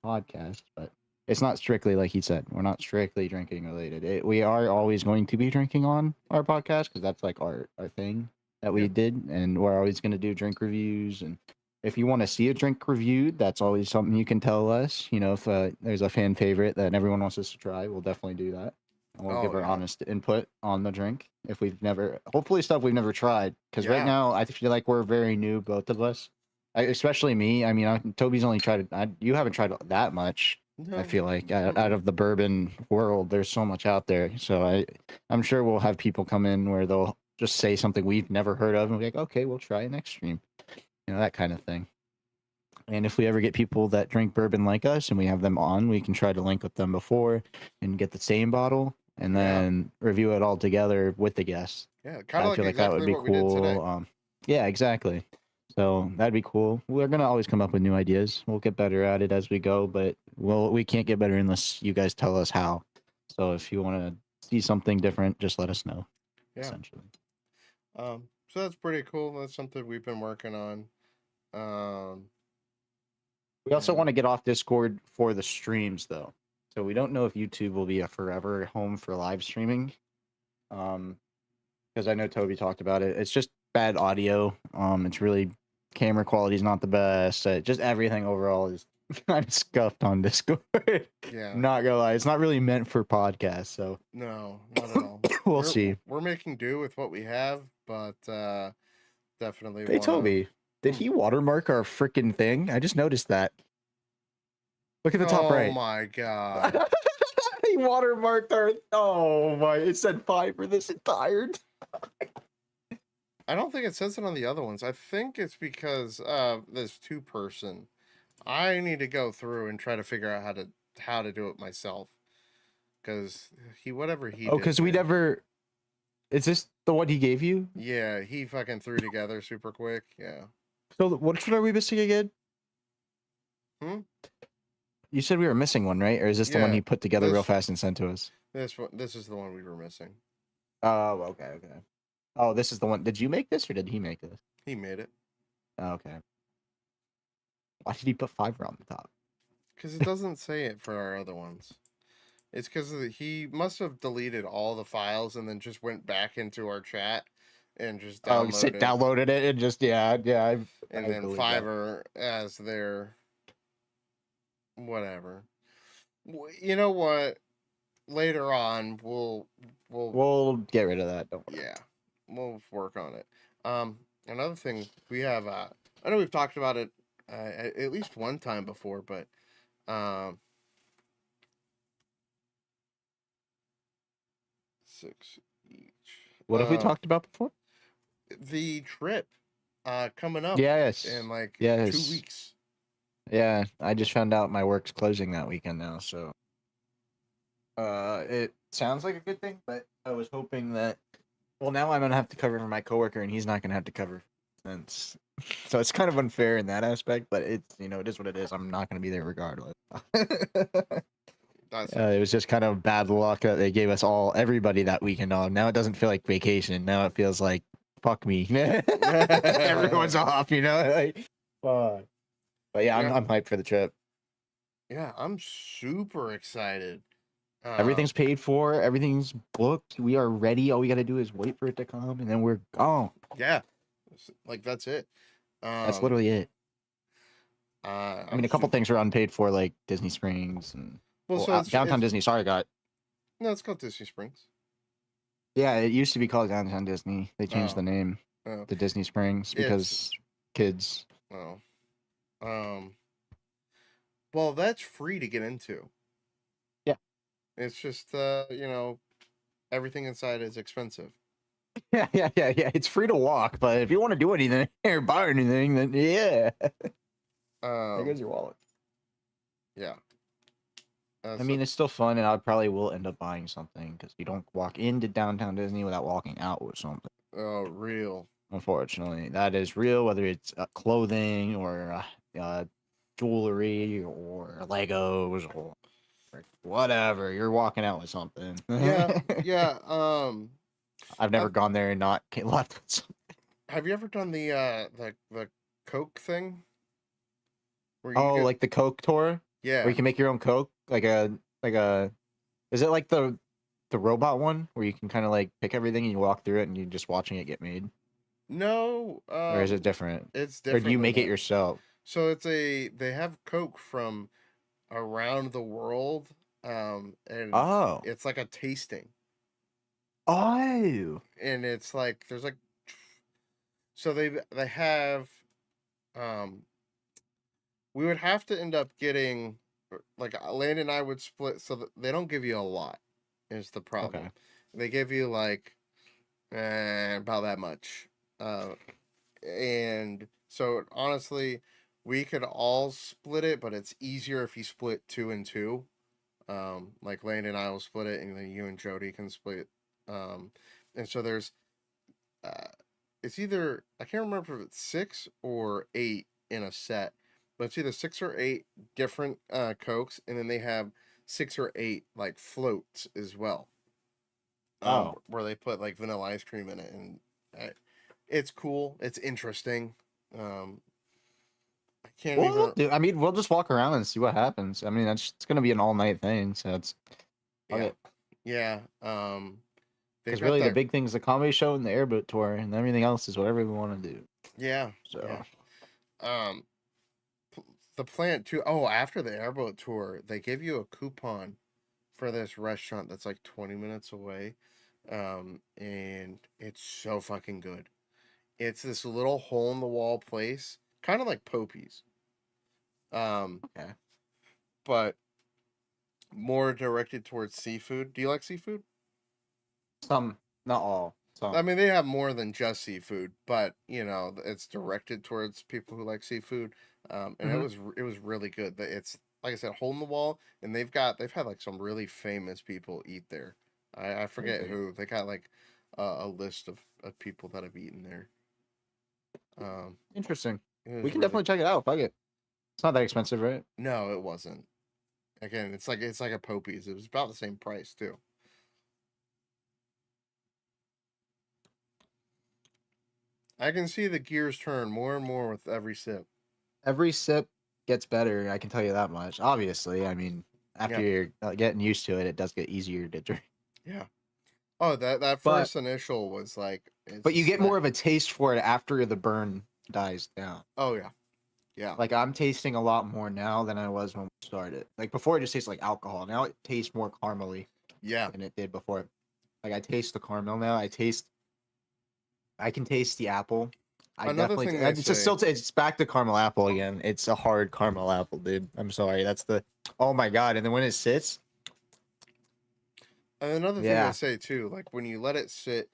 podcast, but it's not strictly like he said. We're not strictly drinking related. We are always going to be drinking on our podcast because that's like our thing that Yeah. we did, and we're always going to do drink reviews. And if you want to see a drink reviewed, that's always something you can tell us. You know, if there's a fan favorite that everyone wants us to try, we'll definitely do that. And we'll give Oh our yeah. honest input on the drink if we've never, hopefully stuff we've never tried. Because right Yeah. now I feel like we're very new, both of us. Especially me. I mean, Toby's only tried it. You haven't tried that much. I No. feel like out of the bourbon world, there's so much out there. So I'm sure we'll have people come in where they'll just say something we've never heard of, and we're like, okay, we'll try it next stream. You know, that kind of thing. And if we ever get people that drink bourbon like us and we have them on, we can try to link with them before and get the same bottle and Yeah. then review it all together with the guests. Yeah. Kind of I like feel like that would exactly be what we did today. cool. Yeah, exactly. So that'd be cool. We're gonna always come up with new ideas. We'll get better at it as we go, but we can't get better unless you guys tell us how. So if you want to see something different, just let us know. Yeah. Essentially. So that's pretty cool. That's something we've been working on. Um, We also want and to get off Discord for the streams though. So we don't know if YouTube will be a forever home for live streaming. Because I know Toby talked about it. It's just bad audio. It's really camera quality is not the best. Just everything overall is kind of scuffed on Discord. Yeah. Not gonna lie, it's not really meant for podcasts. So No, not at all. we'll see. We're making do with what we have, but definitely Hey want to. Toby, did he watermark our freaking thing? I just noticed that. Look at the top right. Oh my god. He watermarked our. Oh my! It said 5 for this entire. I don't think it says it on the other ones. I think it's because this 2-person. I need to go through and try to figure out how to do it myself. Because whatever he Oh, did because we there- never. Is this the one he gave you? Yeah, he fucking threw together super quick. Yeah. So which one are we missing again? You said we were missing one, right? Or is this the one Yeah, he put together real this- fast and sent to us? This is the one we were missing. Oh, okay. Oh, this is the one. Did you make this or did he make this? He made it. Oh, okay. Why did he put 5 on the top? Because it doesn't say it for our other ones. It's because he must have deleted all the files and then just went back into our chat and just Downloaded it and just yeah. and I then believe that. Fiverr as their whatever. You know what? Later on, We'll get rid of that. Don't worry. yeah, we'll work on it. Another thing we have. I know we've talked about it at least one time before, but 6 each. What have we talked about before? The trip coming up Yes. in like Yes. 2 weeks. Yeah, I just found out my work's closing that weekend now, so it sounds like a good thing, but I was hoping that now I'm gonna have to cover for my coworker and he's not gonna have to cover since so it's kind of unfair in that aspect, but it's it is what it is. I'm not gonna be there regardless. It was just kind of bad luck that they gave us everybody that weekend off. Now it doesn't feel like vacation. Now it feels like fuck me. Everyone's off, like fuck. But yeah, I'm hyped for the trip. Yeah, I'm super excited. Everything's paid for. Everything's booked. We are ready. All we got to do is wait for it to come, and then we're gone. Yeah, like that's it. That's literally it. I mean, a couple things are unpaid for, like Disney Springs and Downtown Disney. Sorry, no, it's called Disney Springs. Yeah, it used to be called Downtown Disney. They changed the name to Disney Springs because kids. Oh. Well, that's free to get into. Yeah. It's just everything inside is expensive. Yeah. It's free to walk, but if you want to do anything or buy anything, then yeah. There goes your wallet. Yeah. I mean, it's still fun, and I probably will end up buying something because you don't walk into Downtown Disney without walking out with something. Oh, real. Unfortunately, that is real. Whether it's clothing or jewelry or Legos or whatever, you're walking out with something. Yeah. I've never gone there and not left with something. Have you ever done the Coke thing? Like the Coke tour? Yeah. Where you can make your own Coke, like a. Is it like the robot one where you can kind of like pick everything and you walk through it and you're just watching it get made? No. Or is it different? It's different. Or do you make it yourself? So they have Coke from around the world, and it's like a tasting. Oh. And it's like there's like, so they have, we would have to end up getting, like Lane and I would split, so that they don't give you a lot. Is the problem? Okay. They give you like, about that much, and so honestly, we could all split it, but it's easier if you split 2 and 2. Like Lane and I will split it, and then you and Jody can split. And so there's, it's either, I can't remember if it's 6 or 8 in a set, but it's either 6 or 8 different Cokes, and then they have 6 or 8 like floats as well. Where they put like vanilla ice cream in it, and it's cool. It's interesting. I can't Well, even. dude, I mean, we'll just walk around and see what happens. I mean, it's gonna be an all night thing, so it's Yeah, okay. yeah. They've Because got really, the that. big thing is the comedy show and the airboat tour, and everything else is whatever we want to do. Yeah, yeah. So Um, the plant too. Oh, after the airboat tour, they give you a coupon for this restaurant that's like 20 minutes away. And it's so fucking good. It's this little hole in the wall place, kind of like Popey's. Um, okay, but more directed towards seafood. Do you like seafood? some, not all, I some. mean, they have more than just seafood, but it's directed towards people who like seafood. And Hmm. it was really good. It's like I said, hole in the wall, and they've had like some really famous people eat there. I forget Crazy. who. They got like a list of people that have eaten there. Um, Interesting. it was We can really definitely check it out. Fuck it. It's not that expensive, right? no, it wasn't. Again, it's like a Popey's. It was about the same price too. I can see the gears turn more and more with every sip. Every sip gets better. I can tell you that much. Obviously, I mean, after Yeah, you're getting used to it, it does get easier to drink. yeah. Oh, that But first initial was like it's but a you get snack. more of a taste for it after the burn dies down. Oh yeah, yeah, Like I'm tasting a lot more now than I was when we started. Like before, it just tastes like alcohol. Now it tastes more caramely yeah. than it did before. Like I taste the caramel now. I can taste the apple. I Another definitely. thing they It's just say, still. It's back to caramel apple again. It's a hard caramel apple, dude. I'm sorry. That's the. Oh my god! And then when it sits, and another thing they yeah. say too, like when you let it sit.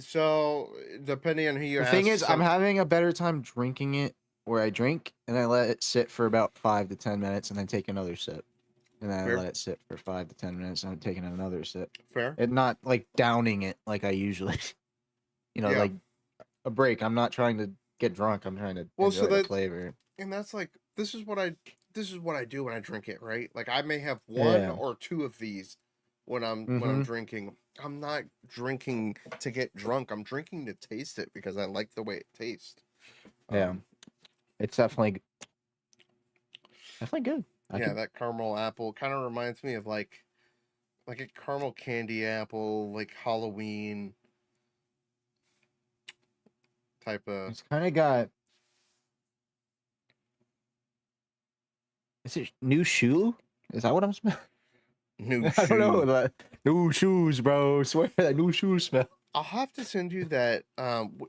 So depending on who you The thing ask, is, I'm some having a better time drinking it where I drink and I let it sit for about 5 to 10 minutes and then take another sip. And then I fair, let it sit for 5 to 10 minutes and I'm taking another sip. fair, And not like downing it like I usually, yeah. like a break. I'm not trying to get drunk. I'm trying to Well, so enjoy the that flavor. and that's like this is what I do when I drink it, right? Like I may have one Yeah. or two of these when I'm Mm-hmm. drinking. I'm not drinking to get drunk. I'm drinking to taste it because I like the way it tastes. Yeah. Um, It's definitely good. I yeah, could that caramel apple kind of reminds me of like a caramel candy apple, like Halloween type of it's kind of got is it new shoe? Is that what I'm smelling? new I don't know. shoe. But new shoes, bro. Swear that new shoes smell. I'll have to send you that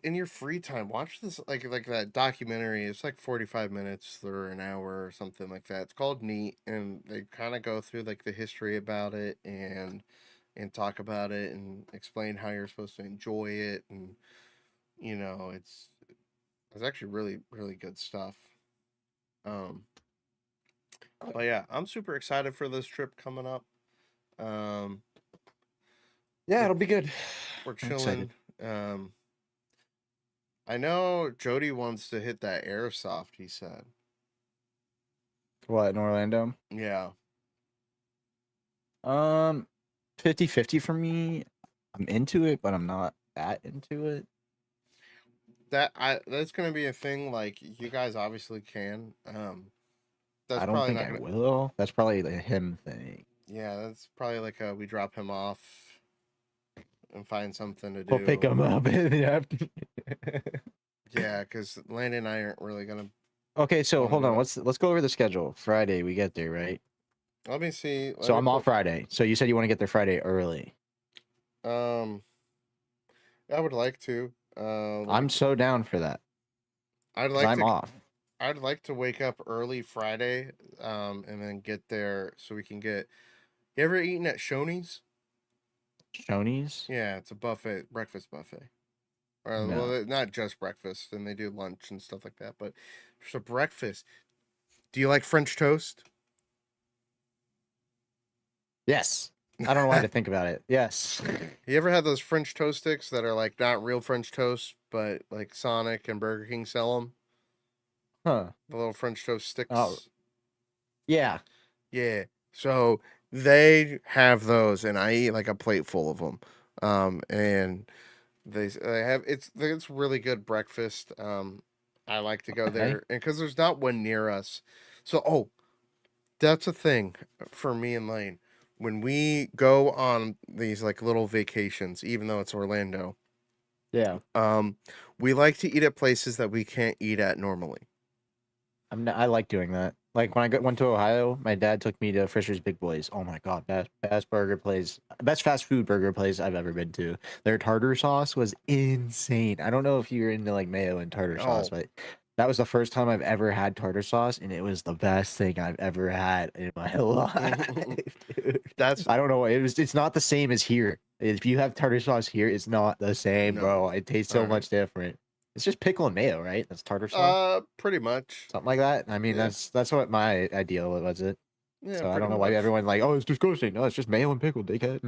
in your free time. Watch this like that documentary. It's like 45 minutes or an hour or something like that. It's called Neat, and they kind of go through like the history about it and talk about it and explain how you're supposed to enjoy it and it's actually really really good stuff. Um but yeah, I'm super excited for this trip coming up. Um Yeah, we're it'll be good. we're I'm excited. chilling. Um I know Jody wants to hit that airsoft, he said. What, in Orlando? Yeah. Um, 50-50 for me. I'm into it, but I'm not that into it. That's gonna be a thing, like you guys obviously can. That's I don't probably think not I gonna will. That's probably the him thing. yeah, that's probably like we drop him off and find something to We'll pick do. him up in the afternoon. Yeah, because Landon and I aren't really gonna Okay, so want to hold do on. it. Let's go over the schedule. Friday we get there, right? Let me see. Let So me I'm off pull. Friday. So you said you want to get there Friday early. Um, I would like to. Let me. I'm so down for that I'd because like I'm to. off. I'd like to wake up early Friday. And then get there so we can get. You ever eaten at Shoney's? Shoney's? Yeah, it's a buffet, breakfast buffet. Well, No. not just breakfast, and they do lunch and stuff like that. But for breakfast, do you like French toast? Yes. I don't know why to think about it. Yes. You ever had those French toast sticks that are like not real French toast, but like Sonic and Burger King sell them? Huh. The little French toast Oh, sticks. yeah. Yeah. So they have those, and I eat like a plate full of them. And they have it's really good breakfast. I like to go Okay. there, and because there's not one near us. So, that's a thing for me and Lane. When we go on these like little vacations, even though it's Orlando, Yeah. um, we like to eat at places that we can't eat at normally. I like doing that. Like when went to Ohio, my dad took me to Fisher's Big Boys. Oh my god, best burger place, best fast food burger place I've ever been to. Their tartar sauce was insane. I don't know if you're into like mayo and tartar sauce, Oh, but that was the first time I've ever had tartar sauce, and it was the best thing I've ever had in my life, dude. that's I don't know. It's not the same as here. If you have tartar sauce here, it's not the same, no. bro. It tastes All so right. much different. It's just pickle and mayo, right? That's tartar sauce. Pretty much. Something like that. I mean, Yeah, that's what my ideal was it. yeah, So I pretty don't know why much. everyone like, oh, it's disgusting. No, it's just mayo and pickle, dickhead.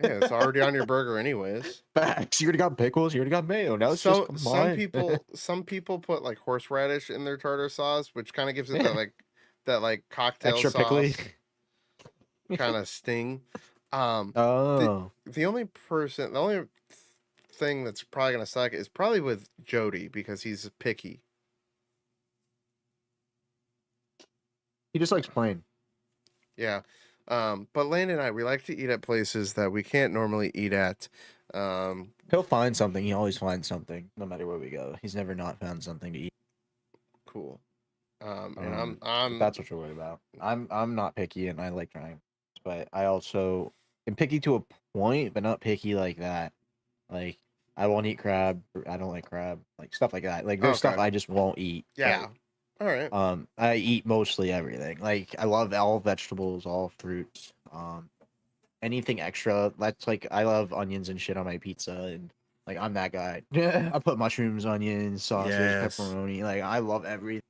Yeah, it's already on your burger anyways. Facts. You already got pickles. You already got mayo. Now it's just So combined. some people put like horseradish in their tartar sauce, which kind of gives it that like cocktail Extra pickly. sauce kind of sting. Um, the Oh, the only thing that's probably gonna suck is probably with Jody because he's picky. he just likes plain. Yeah. But Lane and I, we like to eat at places that we can't normally eat at. He'll find something. He always finds something, no matter where we go. He's never not found something to eat. Cool. And I'm If I'm that's what you're worried about. I'm not picky, and I like trying, but I also am picky to a point, but not picky like that. Like I won't eat crab. I don't like crab. Like stuff like that. Like there's stuff okay. I just won't eat. Yeah. All right. I eat mostly everything. Like I love all vegetables, all fruits. Anything extra. That's like I love onions and shit on my pizza, and like I'm that guy. I put mushrooms, onions, sausage, Yes. pepperoni. Like I love everything.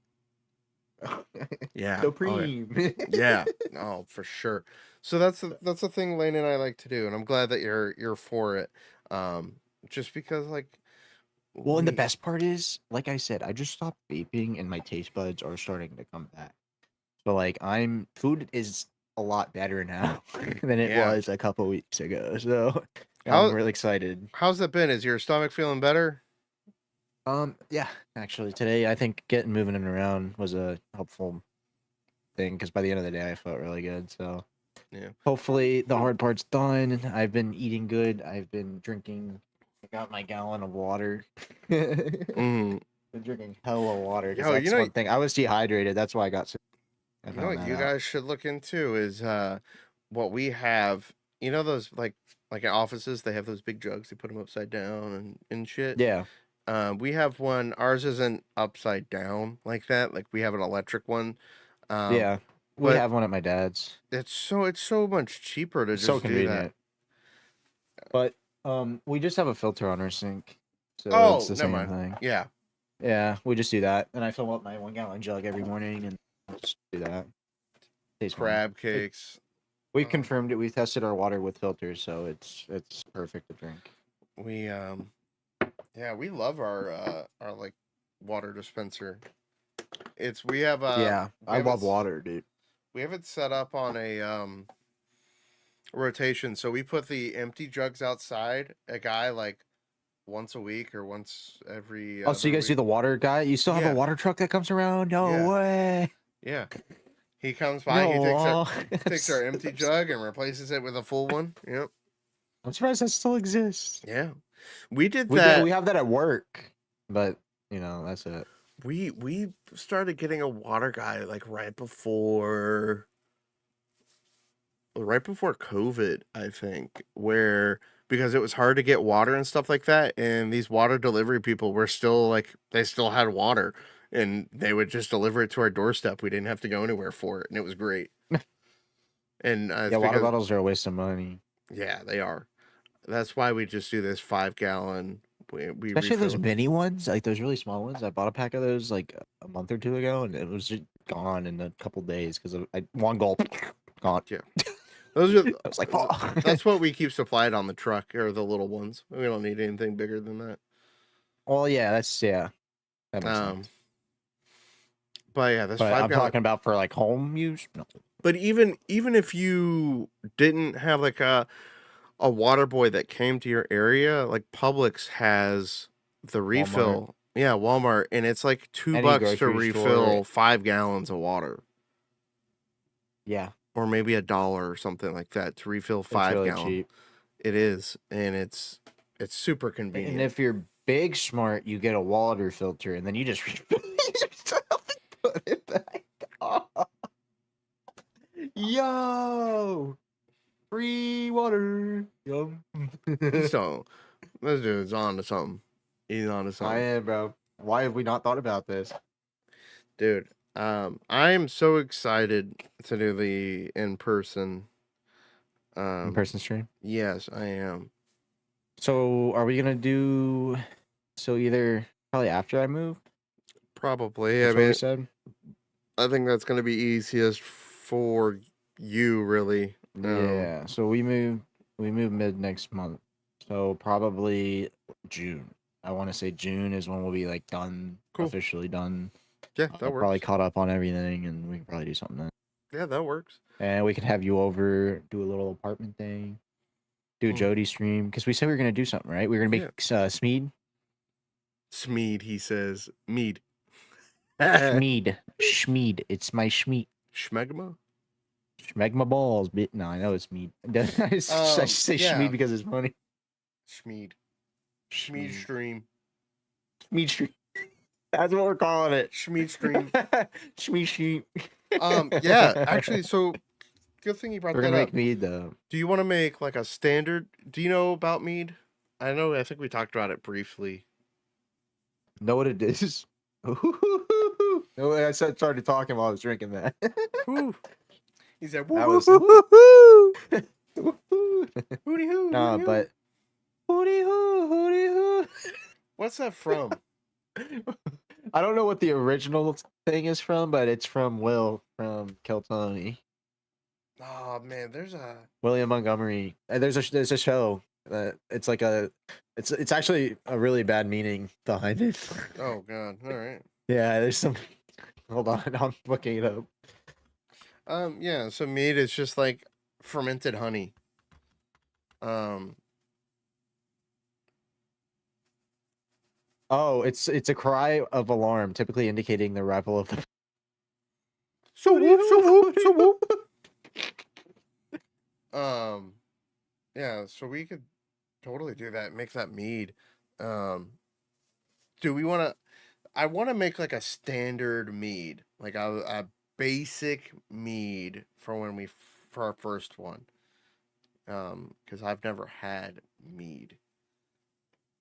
Yeah. Oh yeah. Supreme. Yeah. Oh, for sure. So that's the thing Lane and I like to do, and I'm glad that you're for it. Um, just because like Well, and the we best part is, like I said, I just stopped vaping and my taste buds are starting to come back. So like food is a lot better now than it yeah. was a couple weeks ago. So I'm How really excited. how's that been? Is your stomach feeling better? Yeah, actually today I think getting moving and around was a helpful thing because by the end of the day I felt really good. So Yeah. hopefully the hard part's done. I've been eating good. I've been drinking. I got my gallon of water. Mm. Been drinking hella water because Yo, that's one thing. I was dehydrated. That's why I got sick. I you know found what that you out. guys should look into is what we have. You know those like in offices they have those big jugs. They put them upside down and shit. Yeah, We have one. Ours isn't upside down like that. Like we have an electric one. Um, yeah. We but have one at my dad's. it's so much cheaper to It's so just do that. convenient. But we just have a filter on our sink, so it's Oh, the never same mind. thing. Yeah, Yeah, we just do that, and I fill up my 1 gallon jug every morning, and just do that. Tastes fine. crab cakes. We Um, confirmed it. We tested our water with filters, so it's perfect to drink. we yeah, we love our like water dispenser. It's we have Yeah, we I have it love water, dude. we have it set up on a rotation. So we put the empty jugs outside. A guy like once a week or once every Oh, so you other guys do week. the water guy? You still have a Yeah, water truck that comes around? No yeah, way. yeah. He comes by. He takes our No. takes our empty jug and replaces it with a full one. Yep. I'm surprised that still exists. Yeah. We did We that. have that at work, but that's it. We started getting a water guy like right before COVID, I think, where because it was hard to get water and stuff like that, and these water delivery people were still like they still had water, and they would just deliver it to our doorstep. We didn't have to go anywhere for it, and it was great. And it's Yeah, water because bottles are a waste of money, yeah, they are. That's why we just do this 5 gallon. We especially those refill. mini ones, like those really small ones. I bought a pack of those like a month or two ago, and it was just gone in a couple days because I one gulp gone. Yeah, those are. I was like, oh. That's what we keep supplied on the truck or the little ones. We don't need anything bigger than that. Well, yeah, that makes Um, sense. but yeah, this But five I'm gallon. talking about for like home use. No. But even if you didn't have like a water boy that came to your area, like Publix has the Walmart. refill. Yeah, Walmart, and it's like Any $2 to grocery store. refill 5 gallons of water, Yeah, or maybe $1 or something like that to refill it's 5 really gallon. cheap. It is, and it's super And convenient. if you're big smart, you get a water filter, and then you just refill it yourself and put it back. Oh, yo, free water. Yum. So, this dude's on to something. He's on to I something. am, bro. Why have we not thought about this? Dude, I am so excited to do the in-person. In-person stream. Yes, I am. So, are we gonna do? So either probably after I move. Probably. That's I what we mean, said. I think that's going to be easiest for you, really. Yeah. So we move. We move mid next month. So probably June. I want to say June is when we'll be like done, Cool. officially done. Yeah, that Probably works. caught up on everything, and we can probably do something then. Yeah, that works. And we could have you over, do a little apartment thing, do a Mm. Jody stream because we said we were gonna do something, right? We were gonna Yeah. make Smeed. Smeed, he says. Mead. Schmeed. It's my Schmeed. Schmegma? Schmegma balls. No, I know it's mead. I say yeah. Schmeed because it's funny. Schmeed. Schmeed stream. Schmeed stream. That's what we're calling it. Schmeed stream. Schmeed stream. Yeah, actually, so good thing you brought We're that gonna up. make mead though. Do you want to make like a standard? Do you know about mead? I think we talked about it briefly. Know what it is? No, I started talking while I was drinking that. Woo. He said, That was hooty hoo. No, but hooty hoo. What's that from? I don't know what the original thing is from, but it's from Will from Keltoni. Oh man, there's a William Montgomery. There's a show. It's like it's actually a really bad meaning behind it. Oh god, all right. Yeah, there's some. Hold on, I'm looking it up. Yeah, so mead is just like fermented honey. Oh, it's a cry of alarm, typically indicating the arrival of the. So whoop, so whoop, so whoop. Yeah, so we could totally do that. Make that mead. Do we want to? I want to make like a standard mead, like a basic mead for for our first one. Because I've never had mead.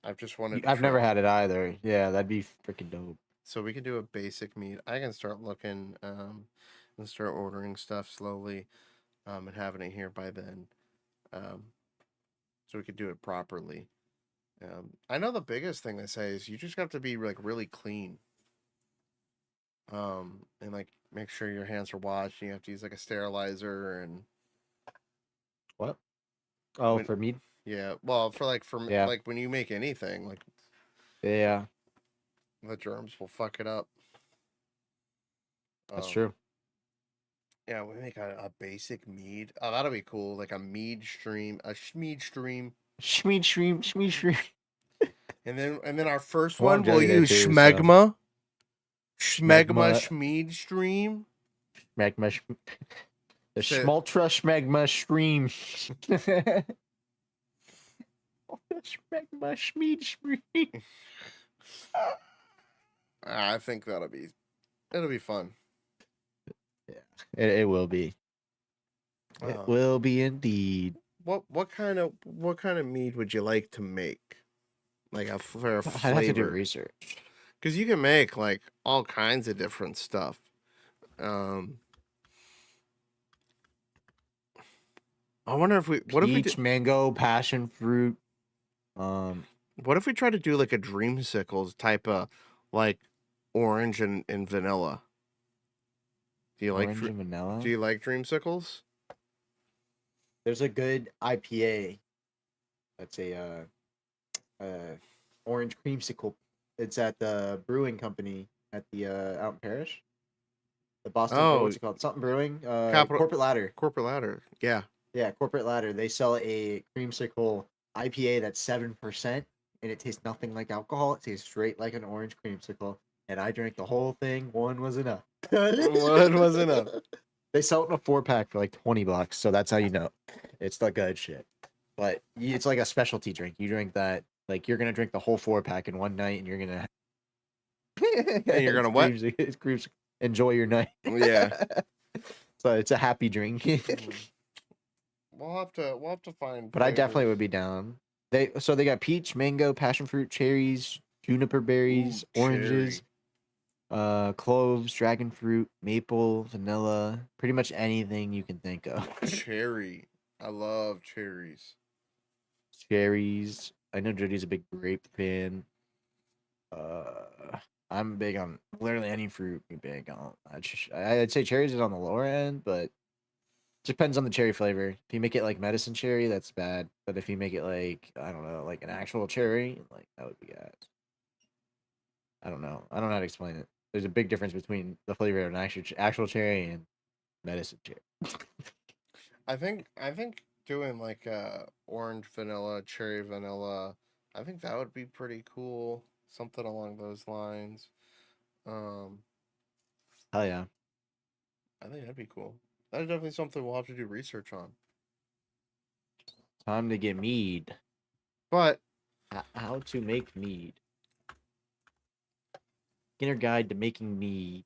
I've just wanted. I've never had it either. Yeah, that'd be freaking dope. So we can do a basic mead. I can start looking, and start ordering stuff slowly, and having it here by then, so we could do it properly. I know the biggest thing they say is you just have to be like really clean. And like make sure your hands are washed. And you have to use like a sterilizer and What? Oh, when, for mead? yeah. Well, for Yeah. like when you make anything, like Yeah, the germs will fuck it up. that's true. Yeah, we make a basic mead. Oh, that'll be cool. Like a mead stream, a schmead stream. Schmeed stream. And then our first Well, I'm one we'll Johnny there use too, so- schmegma. Schmegma Schmegma. schmead stream. Schmegma. The Shit. Schmaltra Schmegma stream. Schmegma Schmeed stream. I think it'll be fun. Yeah, it will be. It will be indeed. What kind of mead would you like to make? Like for a I'd have to do flavor, research. because you can make like all kinds of different stuff. I wonder if what if we Peach, mango, passion fruit. what if we try to do like a dreamsicles type of like orange and vanilla? Do you like Orange and vanilla. Do you like dreamsicles? There's a good IPA. That's a orange creamsicle. It's at the brewing company at the out in Parish. The Boston. Oh. What's it called? Something Brewing. Capital- Corporate Ladder. Corporate Ladder. Yeah. Yeah, Corporate Ladder. They sell a creamsicle IPA that's 7%. and it tastes nothing like alcohol. It tastes straight like an orange creamsicle. And I drank the whole thing. One was enough. One was enough. They sell it in a 4-pack for like $20, so that's how you know it's the good shit. But it's like a specialty drink. You drink that, like you're gonna drink the whole 4-pack in one night, and you're gonna And you're gonna what? Enjoy your night. Yeah. So it's a happy drink. We'll have to find. But I definitely flavors. would be down. They got peach, mango, passion fruit, cherries, juniper berries, Ooh, oranges, cloves, dragon fruit, maple, vanilla, pretty much anything you can think of. Cherry. I love cherries. Cherries. I know Jody's a big grape fan. I'm big on literally any fruit. I'm big on. I'd say cherries is on the lower end, but depends on the cherry flavor. If you make it like medicine cherry, that's bad. But if you make it like, I don't know, like an actual cherry, like that would be good. I don't know. I don't know how to explain it. There's a big difference between the flavor of an actual cherry and medicine cherry. I think doing like orange vanilla, cherry vanilla, I think that would be pretty cool. Something along those lines. Hell yeah. I think that'd be cool. That's definitely something we'll have to do research on. Time to get mead. But How to make mead. Beginner guide to making mead.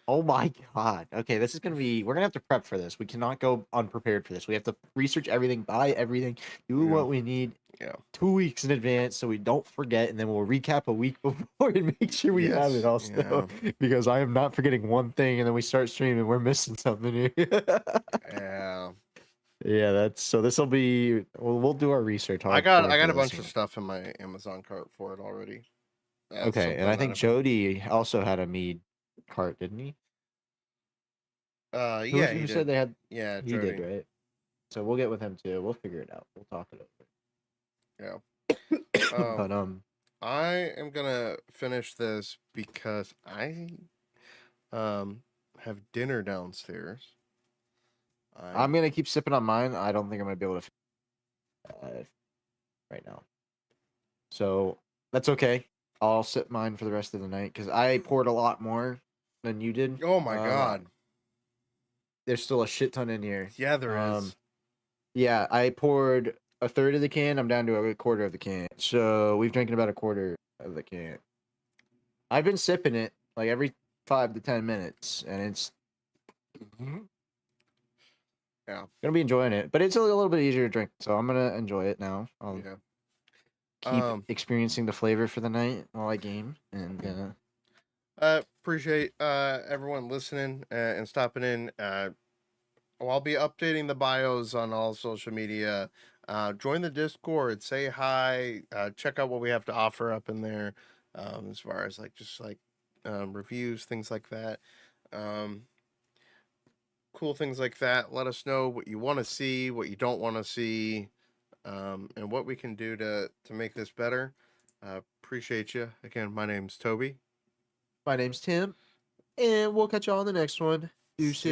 Oh my god. Okay, this is gonna be. We're gonna have to prep for this. We cannot go unprepared for this. We have to research everything, buy everything, do Yeah. what we need. Yeah. 2 weeks in advance so we don't forget, and then we'll recap a week before and make sure we have it also. Yeah. Because I am not forgetting one thing, and then we start streaming, we're missing something here. Yeah. Yeah, that's so. This will be. We'll do our research. I got hardcore a for bunch this of one. stuff in my Amazon cart for it already. That's Okay, and something I think that Jody also had a mead cart, didn't he? yeah, he Who did. said they had? Yeah, He Jody. did, right? So we'll get with him too. We'll figure it out. We'll talk it Yeah. over. But I am gonna finish this because I have dinner downstairs. I'm gonna keep sipping on mine. I don't think I'm gonna be able to right now. So that's okay. I'll sip mine for the rest of the night because I poured a lot more than you did. Oh my god. There's still a shit ton in here. Yeah, there is. Yeah, I poured a third of the can. I'm down to a quarter of the can. So we've drinking about a quarter of the can. I've been sipping it like every 5 to 10 minutes, and it's gonna be enjoying it. But it's a little bit easier to drink, so I'm gonna enjoy it now. I'll keep experiencing the flavor for the night while I game, and appreciate everyone listening and stopping in. I'll be updating the bios on all social media. Join the Discord, say hi, check out what we have to offer up in there, as far as reviews, things like that. Cool things like that. Let us know what you want to see, what you don't want to see, and what we can do to make this better. Appreciate you. Again, my name's Toby. my name's Tim, and we'll catch you all on the next one. See